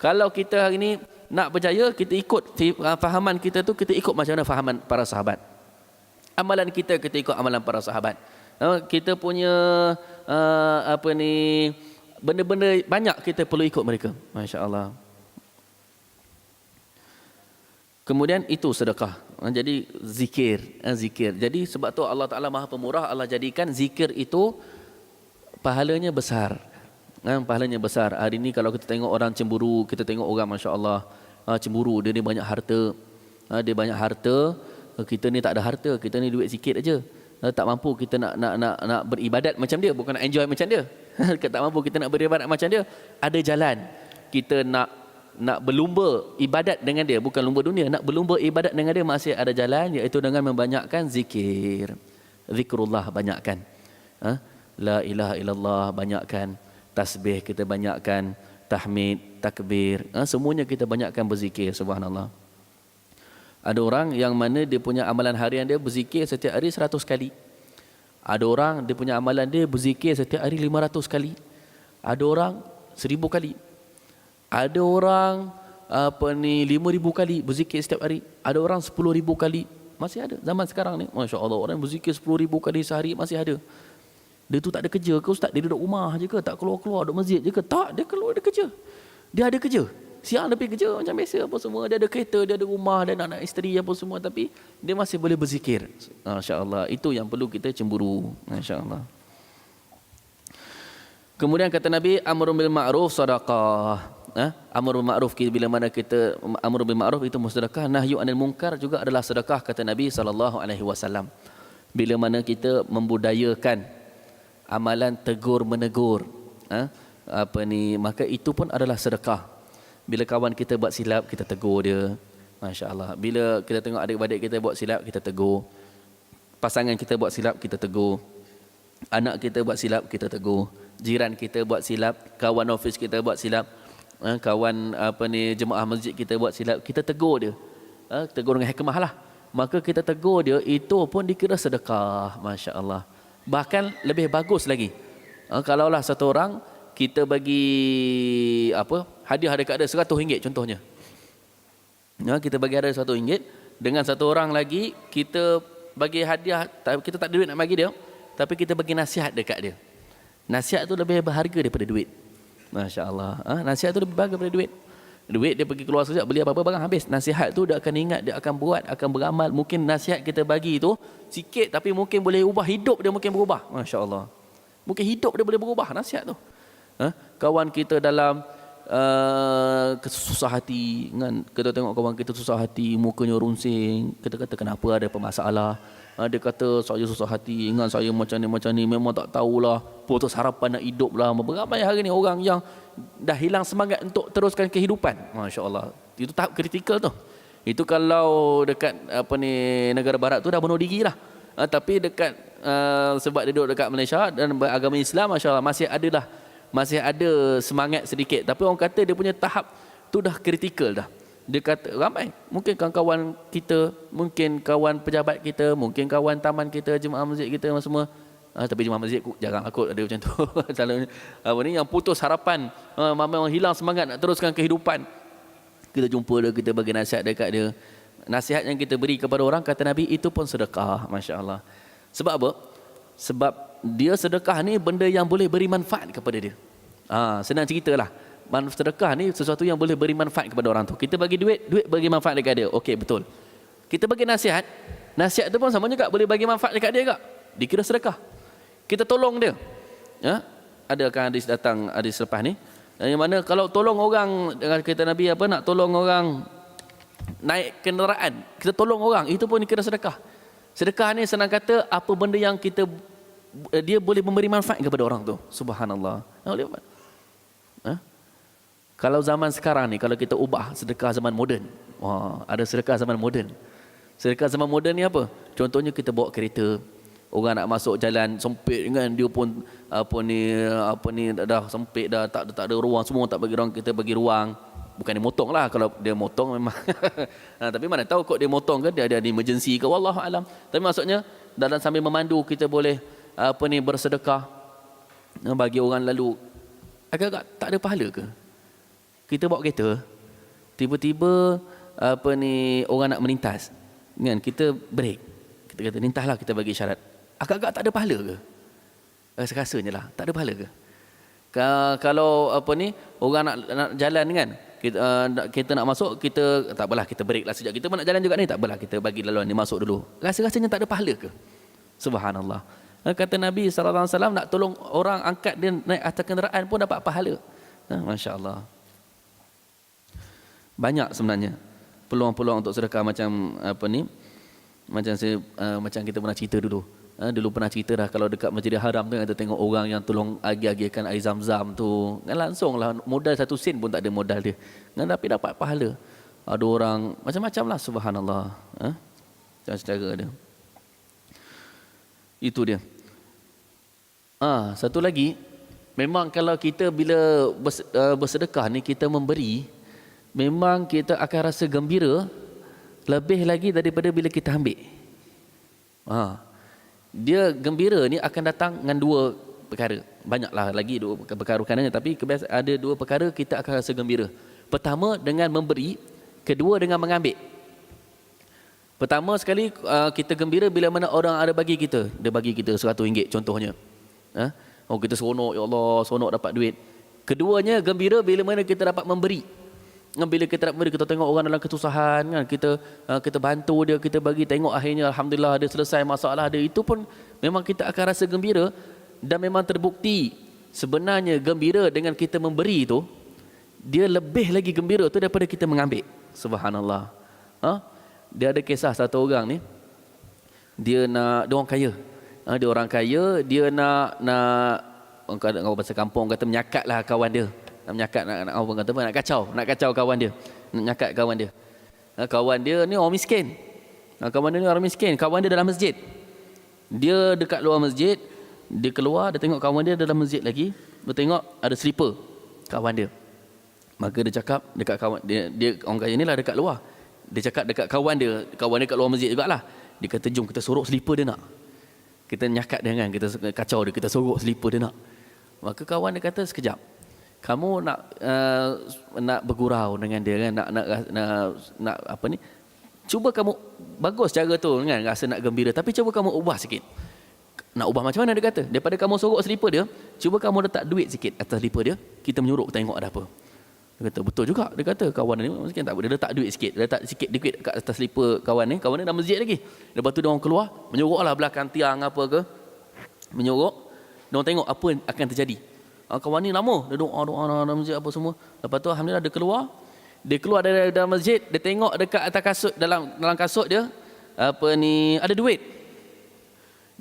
Kalau kita hari ni nak berjaya, kita ikut fahaman kita tu, kita ikut macam mana fahaman para sahabat. Amalan kita ikut amalan para sahabat. Kita punya benda-benda banyak kita perlu ikut mereka. Masya Allah. Kemudian itu sedekah. Jadi zikir. Jadi sebab tu Allah Ta'ala Maha Pemurah, Allah jadikan zikir itu pahalanya besar. Pahalanya besar. Hari ini kalau kita tengok orang cemburu, kita tengok orang Masya Allah cemburu, dia ni banyak harta. Dia banyak harta, kita ni tak ada harta, kita ni duit sikit aja. Tak mampu kita nak beribadat macam dia, bukan nak enjoy macam dia. Tak mampu kita nak beribadat macam dia. Ada jalan. Kita nak berlumba ibadat dengan dia, bukan lumba dunia, nak berlumba ibadat dengan dia masih ada jalan, iaitu dengan membanyakkan zikir. Zikrullah banyakkan. La ilaha illallah banyakkan. Tasbih kita banyakkan. Tahmid, takbir. Semuanya kita banyakkan berzikir, subhanallah. Ada orang yang mana dia punya amalan harian dia berzikir setiap hari 100 kali. Ada orang dia punya amalan dia berzikir setiap hari 500 kali. Ada orang 1000 kali. Ada orang 5,000 kali berzikir setiap hari. Ada orang 10,000 kali. Masih ada zaman sekarang ni. Masya Allah, orang berzikir 10,000 kali sehari masih ada. Dia tu tak ada kerja ke ustaz? Dia duduk rumah je ke? Tak keluar-keluar duduk masjid je ke? Tak, dia keluar ada kerja. Dia ada kerja. Siang dia pergi kerja macam biasa apa semua. Dia ada kereta, dia ada rumah, dia ada anak isteri apa semua. Tapi dia masih boleh berzikir. Masya Allah. Itu yang perlu kita cemburu. Masya Allah. Kemudian kata Nabi, amrun bil ma'ruf sadaqah. Amrun bil ma'ruf, bila mana kita amrun bil ma'ruf itu sedekah, nahyu anil munkar juga adalah sedekah, kata Nabi SAW. Bila mana kita membudayakan amalan tegur menegur, maka itu pun adalah sedekah. Bila kawan kita buat silap, kita tegur dia. Masya Allah. Bila kita tengok adik-adik kita buat silap, kita tegur. Pasangan kita buat silap, kita tegur. Anak kita buat silap, kita tegur. Jiran kita buat silap, kawan office kita buat silap, kawan jemaah masjid kita buat silap, kita tegur dia. Tegur dengan hikmah lah. Maka kita tegur dia, itu pun dikira sedekah. Masya Allah. Bahkan lebih bagus lagi. Kalaulah satu orang kita bagi hadiah dekat dia RM100 contohnya. Kita bagi hadiah RM100, dengan satu orang lagi kita bagi hadiah, kita tak ada duit nak bagi dia, tapi kita bagi nasihat dekat dia. Nasihat tu lebih berharga daripada duit. Masya Allah. Nasihat tu lebih berharga daripada duit. Duit dia pergi keluar sekejap, beli apa-apa barang habis. Nasihat tu dia akan ingat, dia akan buat, akan beramal. Mungkin nasihat kita bagi tu sikit, tapi mungkin boleh ubah hidup dia, mungkin berubah. Masya Allah. Mungkin hidup dia boleh berubah nasihat tu. Kawan kita dalam susah hati kan, kita tengok kawan kita susah hati, mukanya runsing, kita kata kenapa, ada apa masalah? Dia kata saya susah hati, ingat saya macam ni, memang tak tahulah, putus harapan nak hidup lah. Beramai hari ni orang yang dah hilang semangat untuk teruskan kehidupan. Masya Allah. Itu tahap kritikal tu. Itu kalau dekat negara barat tu dah bunuh diri lah. Tapi dekat sebab dia duduk dekat Malaysia dan beragama Islam, Masya Allah, masih ada semangat sedikit. Tapi orang kata dia punya tahap tu dah kritikal dah. Dia kata ramai, mungkin kawan kita, mungkin kawan pejabat kita, mungkin kawan taman kita, jemaah masjid kita semua. Tapi jemaah masjid jarang aku ada macam tu. Selalunya yang putus harapan, memang hilang semangat nak teruskan kehidupan. Kita jumpa dia, kita bagi nasihat dekat dia. Nasihat yang kita beri kepada orang, kata Nabi, itu pun sedekah. Masya Allah. Sebab apa? Sebab dia sedekah ni benda yang boleh beri manfaat kepada dia. Senang ceritalah. Sedekah ni sesuatu yang boleh beri manfaat kepada orang tu. Kita bagi duit bagi manfaat dekat dia. Okey, betul. Kita bagi nasihat tu pun sama juga boleh bagi manfaat dekat dia juga. Dikira sedekah. Kita tolong dia. Ada kan hadis datang hadis selepas ni. Yang mana kalau tolong orang, dengan kata Nabi nak tolong orang naik kenderaan, kita tolong orang, itu pun dikira sedekah. Sedekah ni senang kata apa benda yang dia boleh memberi manfaat kepada orang tu. Subhanallah. Kalau zaman sekarang ni, kalau kita ubah sedekah zaman moden, ada sedekah zaman moden. Sedekah zaman moden ni apa? Contohnya kita bawa kereta, orang nak masuk jalan sempit kan, dia pun dah sempit dah, tak ada ruang, semua tak bagi ruang, kita bagi ruang. Bukan dia motong lah, kalau dia motong memang tapi mana tahu kok dia motong ke, dia ada emergency ke, wallahu alam. Tapi maksudnya dalam sambil memandu kita boleh bersedekah bagi orang lalu. Agak-agak tak ada pahala ke? Kita bawa kereta, tiba-tiba orang nak melintas kan, kita break, kita kata lintahlah, kita bagi syarat. Agak-agak tak ada pahala ke? Rasanya lah tak ada pahala ke? Kalau orang nak jalan kan, kita nak masuk, kita tak apalah, kita break lah sekejap, kita pun nak jalan juga ni, tak apalah, kita bagi laluan ni masuk dulu. Rasanya tak ada pahala ke? Subhanallah. Kata Nabi SAW, nak tolong orang angkat dia naik atas kenderaan pun dapat pahala. Masya Allah. banyak sebenarnya peluang-peluang untuk sedekah macam apa ni, macam saya macam kita pernah cerita dulu. Dulu pernah cerita dah, kalau dekat Masjidil Haram tu kita tengok orang yang tolong agi-agikan air zam-zam tu, kan langsung lah, modal 1 sen pun tak ada modal dia, kan, tapi dapat pahala. Ada orang macam-macam lah, subhanallah. Cara-cara dia. Itu dia. Satu lagi, memang kalau kita bila bersedekah ni, kita memberi, memang kita akan rasa gembira lebih lagi daripada bila kita ambil. Dia gembira ni akan datang dengan 2 perkara. Banyaklah lagi 2 perkara kanannya, tapi ada 2 perkara kita akan rasa gembira. Pertama dengan memberi, kedua dengan mengambil. Pertama sekali kita gembira bila mana orang ada bagi kita. Dia bagi kita RM100 contohnya. Kita seronok, ya Allah, seronok dapat duit. Keduanya gembira bila mana kita dapat memberi. Bila kita dapat memberi, kita tengok orang dalam kesusahan, kan, kita bantu dia, kita bagi, tengok akhirnya alhamdulillah dia selesai masalah dia, itu pun memang kita akan rasa gembira. Dan memang terbukti sebenarnya gembira dengan kita memberi itu, dia lebih lagi gembira tu daripada kita mengambil. Subhanallah. Dia ada kisah satu orang ni, dia orang kaya. Dia orang kaya, dia nak orang bahasa kampung kata menyakat lah kawan dia. Nak menyakat, nak kacau kawan dia. Nak nyakat kawan dia. Kawan dia ni orang miskin. Kawan dia ni orang miskin. Kawan dia dalam masjid. Dia dekat luar masjid. Dia keluar, dia tengok kawan dia dalam masjid lagi. Dia tengok ada slipper kawan dia. Maka dia cakap dekat kawan dia orang kaya ni lah dekat luar. Dia cakap dekat kawan dia kat luar masjid jugalah. Dia kata, jom kita sorok slipper dia nak. Kita nyakat dia kan, kita kacau dia, kita sorok slipper dia nak. Maka kawan dia kata, sekejap. Kamu nak bergurau dengan dia, kan, nak apa ni? Cuba kamu, bagus cara tu kan, rasa nak gembira, tapi cuba kamu ubah sikit. Nak ubah macam mana, dia kata? Daripada kamu sorok slipper dia, cuba kamu letak duit sikit atas slipper dia, kita menyuruk tengok ada apa. Dia kata, betul juga. Dia kata, kawan ni mungkin tak boleh, dia letak duit sikit, dia letak sikit duit kat atas slipper kawan ni dalam masjid lagi. Lepas tu dia orang keluar, menyuruklah belakang tiang apa ke, menyuruk, dia orang tengok apa akan terjadi. Kawan ni lama, dia doa dalam masjid apa semua. Lepas tu alhamdulillah dia keluar dari dalam masjid, dia tengok dekat atas kasut, dalam kasut dia ada duit.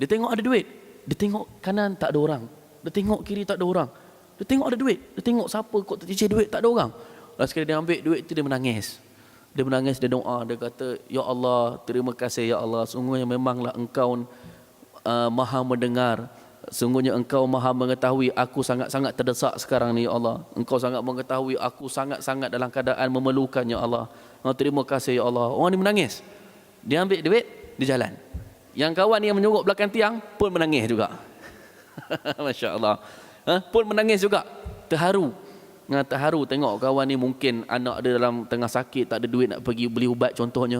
Dia tengok ada duit. Dia tengok kanan tak ada orang. Dia tengok kiri tak ada orang. Dia tengok ada duit. Dia tengok siapa kok tercicir duit, tak ada orang. Lalu sekali dia ambil duit tu, dia menangis. Dia doa, dia kata, ya Allah, terima kasih ya Allah, sungguhnya memanglah Engkau Maha mendengar. Sungguhnya Engkau Maha mengetahui aku sangat-sangat terdesak sekarang ni ya Allah. Engkau sangat mengetahui aku sangat-sangat dalam keadaan memerlukan ya Allah. Terima kasih ya Allah. Orang ni menangis. Dia ambil duit, dia jalan. Yang kawan yang menyuruk belakang tiang pun menangis juga. Masya Allah. Pun menangis juga. Terharu. Terharu tengok kawan ni, mungkin anak dia dalam tengah sakit, tak ada duit nak pergi beli ubat contohnya.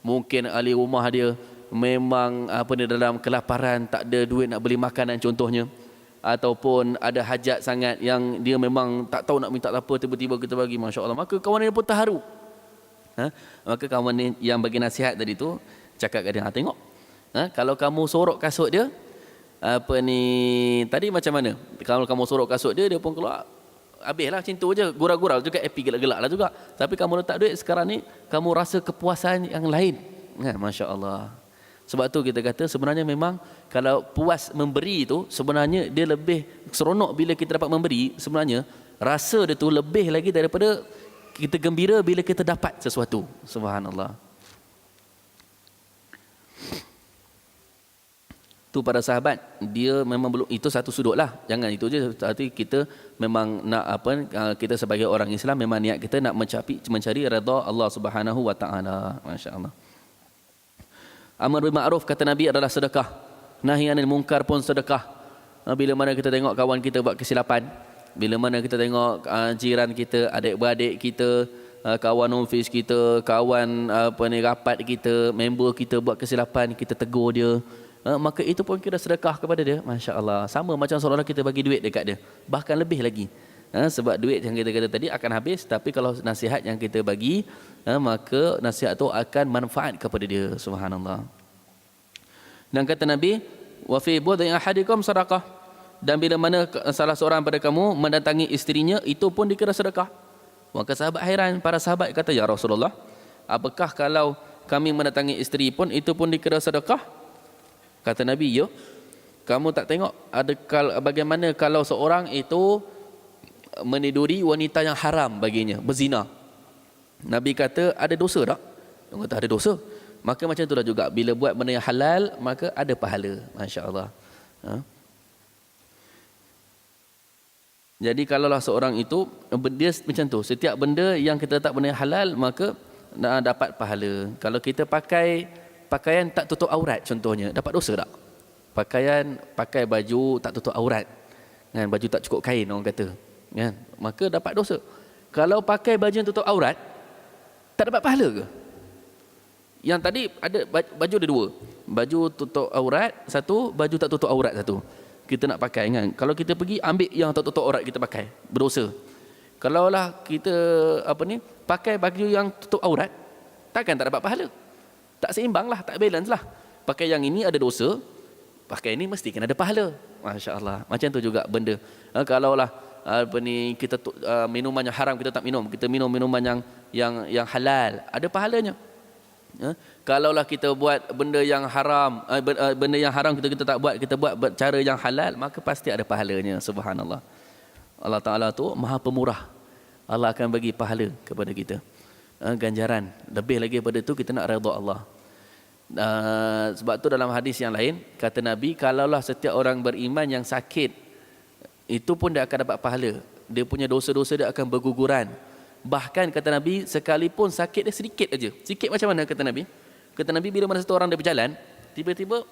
Mungkin ahli rumah dia memang dalam kelaparan, tak ada duit nak beli makanan contohnya, ataupun ada hajat sangat yang dia memang tak tahu nak minta apa, tiba-tiba kita bagi, Masya Allah. Maka kawan ni pun terharu. Maka kawan ni yang bagi nasihat tadi tu cakap kat dia, tengok, kalau kamu sorok kasut dia, tadi macam mana, kalau kamu sorok kasut dia, dia pun keluar, habislah macam tu je, gurau-gurau juga, happy gelak-gelak lah juga. Tapi kamu letak duit sekarang ni, kamu rasa kepuasan yang lain, Masya Allah. Sebab tu kita kata sebenarnya memang kalau puas memberi itu, sebenarnya dia lebih seronok bila kita dapat memberi. Sebenarnya rasa dia tu lebih lagi daripada kita gembira bila kita dapat sesuatu. Subhanallah. Tu para sahabat, dia memang belum, itu satu sudut lah. Jangan itu je. Tapi kita memang nak kita sebagai orang Islam memang niat kita nak mencari redha Allah Subhanahu wa taala. Masya-Allah. Amar bil ma'ruf kata Nabi adalah sedekah. Nahi anil munkar pun sedekah. Bila mana kita tengok kawan kita buat kesilapan, bila mana kita tengok jiran kita, adik-beradik kita, kawan ofis kita, kawan rapat kita, member kita buat kesilapan, kita tegur dia, maka itu pun kira sedekah kepada dia. Masya Allah. Sama macam seolah-olah kita bagi duit dekat dia, bahkan lebih lagi. Sebab duit yang kita kata tadi akan habis, tapi kalau nasihat yang kita bagi, maka nasihat itu akan manfaat kepada dia. Subhanallah. Dan kata Nabi, wa fi budhi ahadikum sadaqah, dan bila mana salah seorang pada kamu mendatangi isterinya, itu pun dikira sedekah. Maka sahabat hairan, para sahabat kata, ya Rasulullah, apakah kalau kami mendatangi isteri pun itu pun dikira sedekah? Kata Nabi, ya. Kamu tak tengok bagaimana kalau seorang itu meniduri wanita yang haram baginya, berzina. Nabi kata, ada dosa tak? Dia kata, ada dosa. Maka macam itulah juga, bila buat benda yang halal, maka ada pahala. Masya Allah. Jadi kalaulah seorang itu, dia macam tu, setiap benda yang kita letak benda yang halal, maka dapat pahala. Kalau kita pakai pakaian tak tutup aurat contohnya, dapat dosa tak? Pakai baju tak tutup aurat, kan? Baju tak cukup kain orang kata, kan? Maka dapat dosa. Kalau pakai baju yang tutup aurat, tak dapat pahala ke? Yang tadi ada baju ada dua, baju tutup aurat satu, baju tak tutup aurat satu. Kita nak pakai, kan? Kalau kita pergi ambil yang tak tutup aurat kita pakai, berdosa. Kalaulah kita pakai baju yang tutup aurat, takkan tak dapat pahala? Tak seimbang lah, tak balance lah. Pakai yang ini ada dosa, pakai ini mesti kena ada pahala. Masya Allah. Macam tu juga benda. Kalaulah kita minuman yang haram kita tak minum, kita minum minuman yang halal, ada pahalanya. Kalaulah kita buat benda yang haram, benda yang haram kita tak buat, kita buat cara yang halal, maka pasti ada pahalanya. Subhanallah. Allah Ta'ala tu maha pemurah. Allah akan bagi pahala kepada kita, ganjaran. Lebih lagi daripada itu, kita nak redha Allah. Sebab tu dalam hadis yang lain kata Nabi, kalaulah setiap orang beriman yang sakit, itu pun dia akan dapat pahala. Dia punya dosa-dosa dia akan berguguran. Bahkan kata Nabi, sekalipun sakit dia sedikit aja. Sikit macam mana kata Nabi? Kata Nabi, bila mana satu orang dia berjalan, tiba-tiba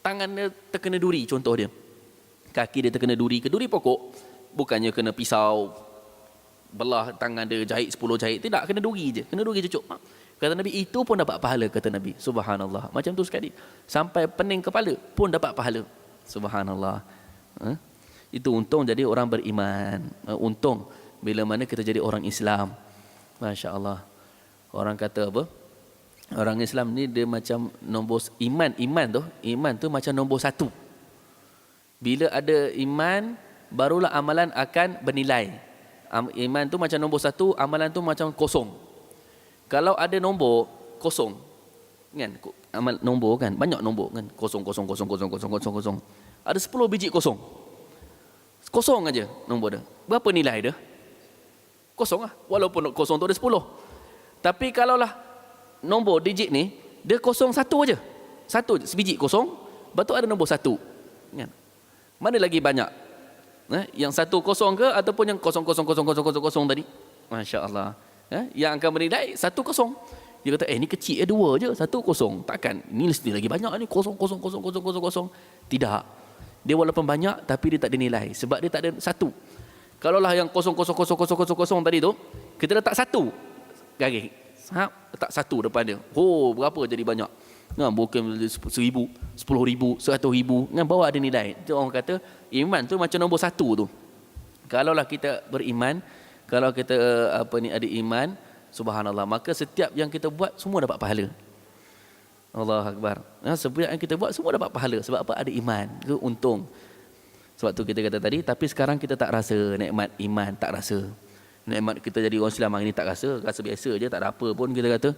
tangan dia terkena duri, contoh dia, kaki dia terkena duri, ke duri pokok, bukannya kena pisau belah tangan dia, jahit 10 jahit, tidak, kena duri je, cucuk. Kata Nabi, itu pun dapat pahala, kata Nabi. Subhanallah. Macam tu sekali, sampai pening kepala pun dapat pahala. Subhanallah. Itu untung jadi orang beriman. Untung bila mana kita jadi orang Islam. Masya Allah. Orang kata apa? Orang Islam ni dia macam nombor iman tu macam nombor 1. Bila ada iman, barulah amalan akan bernilai. Iman tu macam nombor 1, amalan tu macam kosong. Kalau ada nombor kosong, kan? Amal nombor kan, banyak nombor kan, kosong. Ada 10 biji kosong. Kosong aja nombor dia. Berapa nilai dia? Kosong lah. Walaupun kosong tu ada 10. Tapi kalaulah nombor digit ni, dia kosong satu aja. Satu je, sebiji kosong, lepas tu ada nombor 1. Kan? Mana lagi banyak? Yang 1 kosong ke ataupun yang kosong tadi? Masya Allah. Yang akan bernilai 1 kosong. Dia kata, ni kecil 2 je, 1 kosong. Takkan, ni mesti lagi banyak ni, kosong. Tidak. Dia walaupun banyak, tapi dia tak dinilai. Sebab dia tak ada 1. Kalaulah yang kosong tadi tu, kita letak 1. Garis. Letak 1 depan dia. Berapa jadi banyak? Bukan 1,000, 10,000, 100,000. Bawa ada nilai. Itu orang kata, iman tu macam nombor 1 tu. Kalaulah kita beriman, kalau kita ada iman, subhanallah, maka setiap yang kita buat semua dapat pahala. Allahu Akbar. Setiap yang kita buat semua dapat pahala. Sebab apa? Ada iman. Itu untung. Sebab tu kita kata tadi, tapi sekarang kita tak rasa nikmat iman, tak rasa. Nikmat kita jadi orang Islam hari ni tak rasa biasa je, tak ada apa pun kita kata.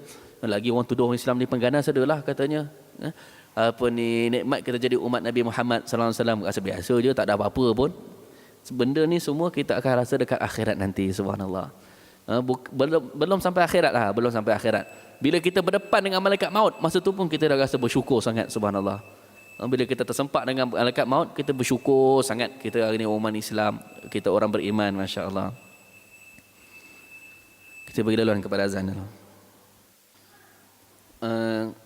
Lagi orang tuduh orang Islam ni pengganas adalah katanya. Nikmat kita jadi umat Nabi Muhammad sallallahu alaihi wasallam, rasa biasa je, tak ada apa-apa pun. Benda ni semua kita akan rasa dekat akhirat nanti, subhanallah. Belum sampai akhirat lah, belum sampai akhirat. Bila kita berdepan dengan malaikat maut, masa tu pun kita dah rasa bersyukur sangat, subhanallah. Bila kita tersempak dengan malaikat maut, kita bersyukur sangat. Kita hari ni umat Islam, kita orang beriman, Masya Allah. Kita bagi laluan kepada azan dulu.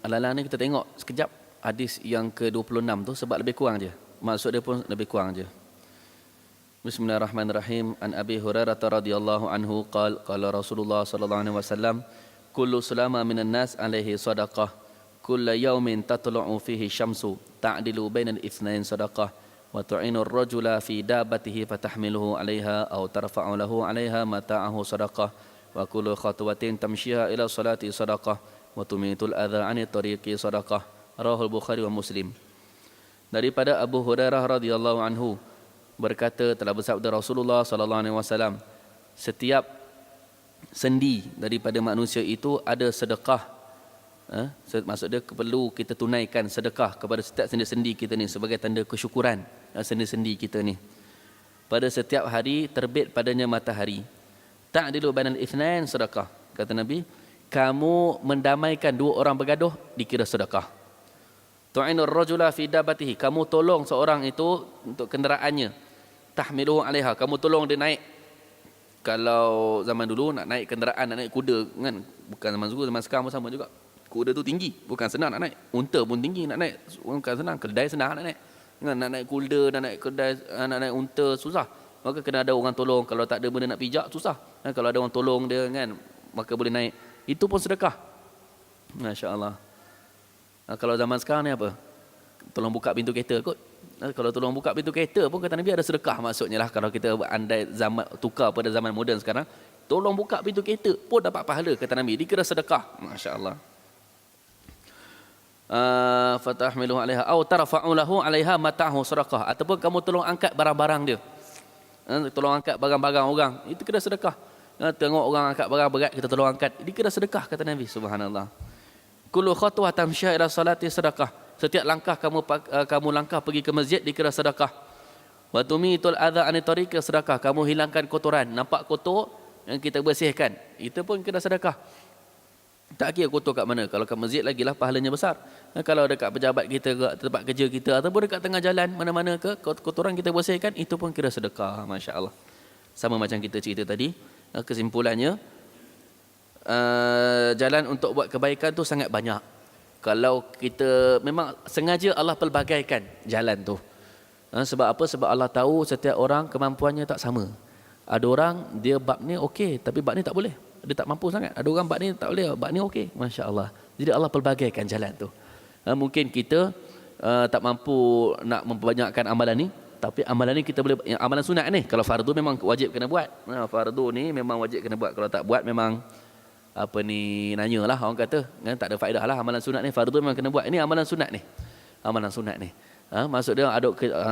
Ala-ala ni kita tengok sekejap hadis yang ke-26 tu, sebab lebih kurang je. Maksud dia pun lebih kurang je. Bismillahirrahmanirrahim. An Abi Hurairah radhiyallahu anhu qala Rasulullah sallallahu alaihi wasallam, kullu sulama minan nas alaihi sadaqah, kullu yawmin tatlu'u fihi syamsu ta'dilu bainal itsnain sadaqah, wa tu'inu ar-rajula fi dabatihi fatahmiluhu 'alaiha aw tarfa'u lahu 'alaiha mata'ahu sadaqah, wa kullu khatwatin tamshiha ila salati sadaqah, wa tumitul adha 'anit tariqi sadaqah. Rawahul Bukhari wa Muslim. Daripada Abu Hurairah radhiyallahu anhu berkata, telah bersabda Rasulullah sallallahu alaihi wasallam, setiap sendi daripada manusia itu ada sedekah. Maksud dia perlu kita tunaikan sedekah kepada setiap sendi-sendi kita ni sebagai tanda kesyukuran sendi-sendi kita ni. Pada setiap hari terbit padanya matahari. Ta'dilu bainal itsnain sedekah. Kata Nabi, kamu mendamaikan dua orang bergaduh dikira sedekah. Tu'inur rajula fi dabatihi, kamu tolong seorang itu untuk kenderaannya. Tahmiluhu 'alaiha, kamu tolong dia naik. Kalau zaman dulu nak naik kenderaan, nak naik kuda kan, bukan zaman dulu, zaman sekarang pun sama juga. Kuda tu tinggi, bukan senang nak naik. Unta pun tinggi nak naik, bukan senang. Keldai senang nak naik. Nak naik kuda, nak naik kedai, nak naik unta susah. Maka kena ada orang tolong. Kalau tak ada benda nak pijak susah. Kalau ada orang tolong dia kan, maka boleh naik. Itu pun sedekah. Masya-Allah. Kalau zaman sekarang ni apa? Tolong buka pintu kereta kot. Kalau tolong buka pintu kereta pun kata Nabi ada sedekah maksudnya lah. Kalau kita andai zaman tukar pada zaman moden sekarang, tolong buka pintu kereta pun dapat pahala kata Nabi. Dikira sedekah. Masya-Allah. Fatahmiluhu 'alaiha aw tarfa'u lahu 'alaiha mata'hu sedekah, ataupun kamu tolong angkat barang-barang dia. Tolong angkat barang-barang orang, itu kira sedekah. Tengok orang angkat barang berat, kita tolong angkat, dikira sedekah kata Nabi. Subhanallah. Kullu khatwah tamsha ila salati sedekah. Setiap langkah kamu langkah pergi ke masjid dikira sedekah. Wa tumitul adza an tariqi sedekah. Kamu hilangkan kotoran, nampak kotor yang kita bersihkan, itu pun kira sedekah. Tak kira kotor kat mana. Kalau kat masjid lagilah pahalanya besar. Kalau dekat pejabat kita, ke tempat kerja kita, ataupun dekat tengah jalan mana-mana ke, kotoran kita bersihkan, itu pun kira sedekah. Masya Allah. Sama macam kita cerita tadi. Kesimpulannya, jalan untuk buat kebaikan tu sangat banyak. Kalau kita memang sengaja Allah pelbagaikan jalan tu. Sebab apa? Sebab Allah tahu setiap orang kemampuannya tak sama. Ada orang dia bab ni okey, tapi bab ni tak boleh. Dia tak mampu sangat. Ada orang bab ni tak boleh, bab ni okey. Masya Allah. Jadi Allah pelbagaikan jalan tu. Mungkin kita tak mampu nak memperbanyakkan amalan ni, tapi amalan ni kita boleh, amalan sunat ni, kalau fardu memang wajib kena buat. Fardu ni memang wajib kena buat. Kalau tak buat memang apa ni, nanyalah orang kata kan, tak ada faedah lah. Amalan sunat ni, fardu memang kena buat. Ini amalan sunat ni. Amalan sunat ni. Maksud dia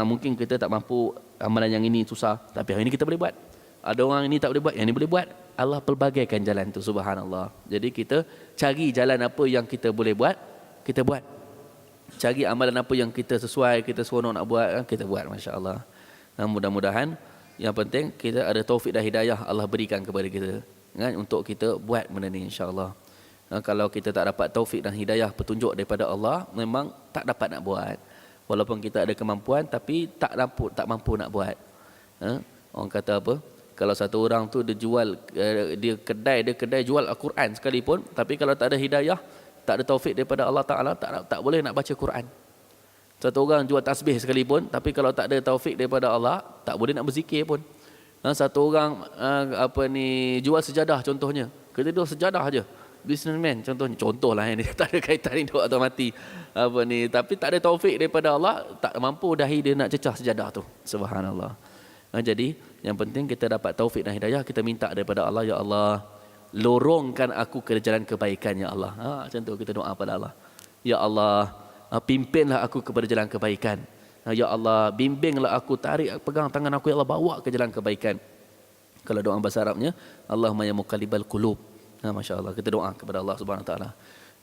mungkin kita tak mampu, amalan yang ini susah, tapi yang ini kita boleh buat. Ada orang ini tak boleh buat, yang ini boleh buat. Allah pelbagaikan jalan tu, subhanallah. Jadi kita cari jalan apa yang kita boleh buat, kita buat. Cari amalan apa yang kita sesuai, kita seronok nak buat, kita buat. Masya Allah. Mudah-mudahan yang penting kita ada taufik dan hidayah Allah berikan kepada kita kan, untuk kita buat benda ni, insya-Allah. Kalau kita tak dapat taufik dan hidayah, petunjuk daripada Allah, memang tak dapat nak buat. Walaupun kita ada kemampuan, tapi tak mampu nak buat. Orang kata apa? Kalau satu orang tu dia jual, dia kedai jual Al-Quran sekalipun, tapi kalau tak ada hidayah, tak ada taufik daripada Allah Ta'ala, tak boleh nak baca Quran. Satu orang jual tasbih sekalipun, tapi kalau tak ada taufik daripada Allah, tak boleh nak berzikir pun. Satu orang jual sejadah contohnya, kita jual sejadah aja, businessman contohlah ini tak ada kaitan hidup atau mati tapi tak ada taufik daripada Allah, tak mampu dahi dia nak cecah sejadah tu. Subhanallah. Jadi yang penting kita dapat taufik dan hidayah, kita minta daripada Allah, ya Allah, lorongkan aku ke jalan kebaikan, ya Allah. Macam tu kita doa pada Allah. Ya Allah, pimpinlah aku kepada jalan kebaikan. Ya Allah, bimbinglah aku, pegang tangan aku, ya Allah, bawa ke jalan kebaikan. Kalau doa bahasa Arabnya, Allahumma ya muqallibal qulub. Masya Allah, kita doa kepada Allah Subhanahu wa taala.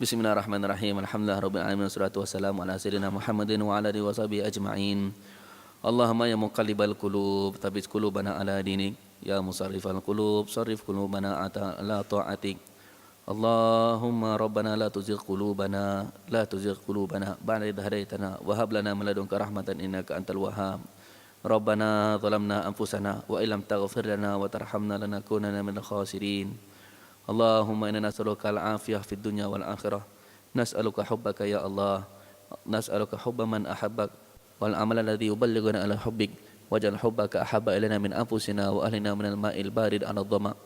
Bismillahirrahmanirrahim. Alhamdulillahirabbil alamin, wassalatu wassalamu ala sayyidina Muhammadin wa ala alihi washabihi ajma'in. Allahumma ya muqallibal qulub, tsabbit qulubana ala dinik. Ya musarrifal qulub, sarrif qulubana ala ta'atik. Allahumma rabbana la tuzigh qulubana ba'da idh hadaytana wa hab lana min ladunka rahmatan innaka antal wahhab. Rabbana zalamna anfusana wa illam taghfir lana wa tarhamna lanakunanna minal khasirin. Allahumma inna nas'aluka al-afiyah fid dunya wal akhirah. Nas'aluka hubbaka ya Allah. Nas'aluka hubba man ahabbak wal amal alladhi yuballighuna ala hubbik waj'al hubbaka ahabba ilaina min anfusina wa ahlina min al-ma'il barid ala dhama.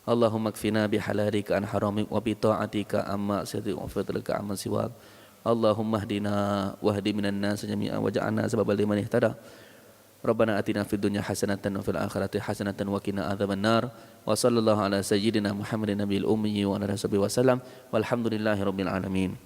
Allahumma kfina bihalalika an haramik wa bi ta'atika amma sadiq wa fadlika amman siwak. Allahumma hdina wahdi minan nas jami'an waj'alna sababan liman ihtada. Rabbana atina fid dunya hasanatan wa fil akhirati hasanatan wa qina adzaban nar. Wa sallallahu ala sayyidina Muhammadin nabiyil ummi wa ala alihi wasallam. Walhamdulillahi rabbil alamin.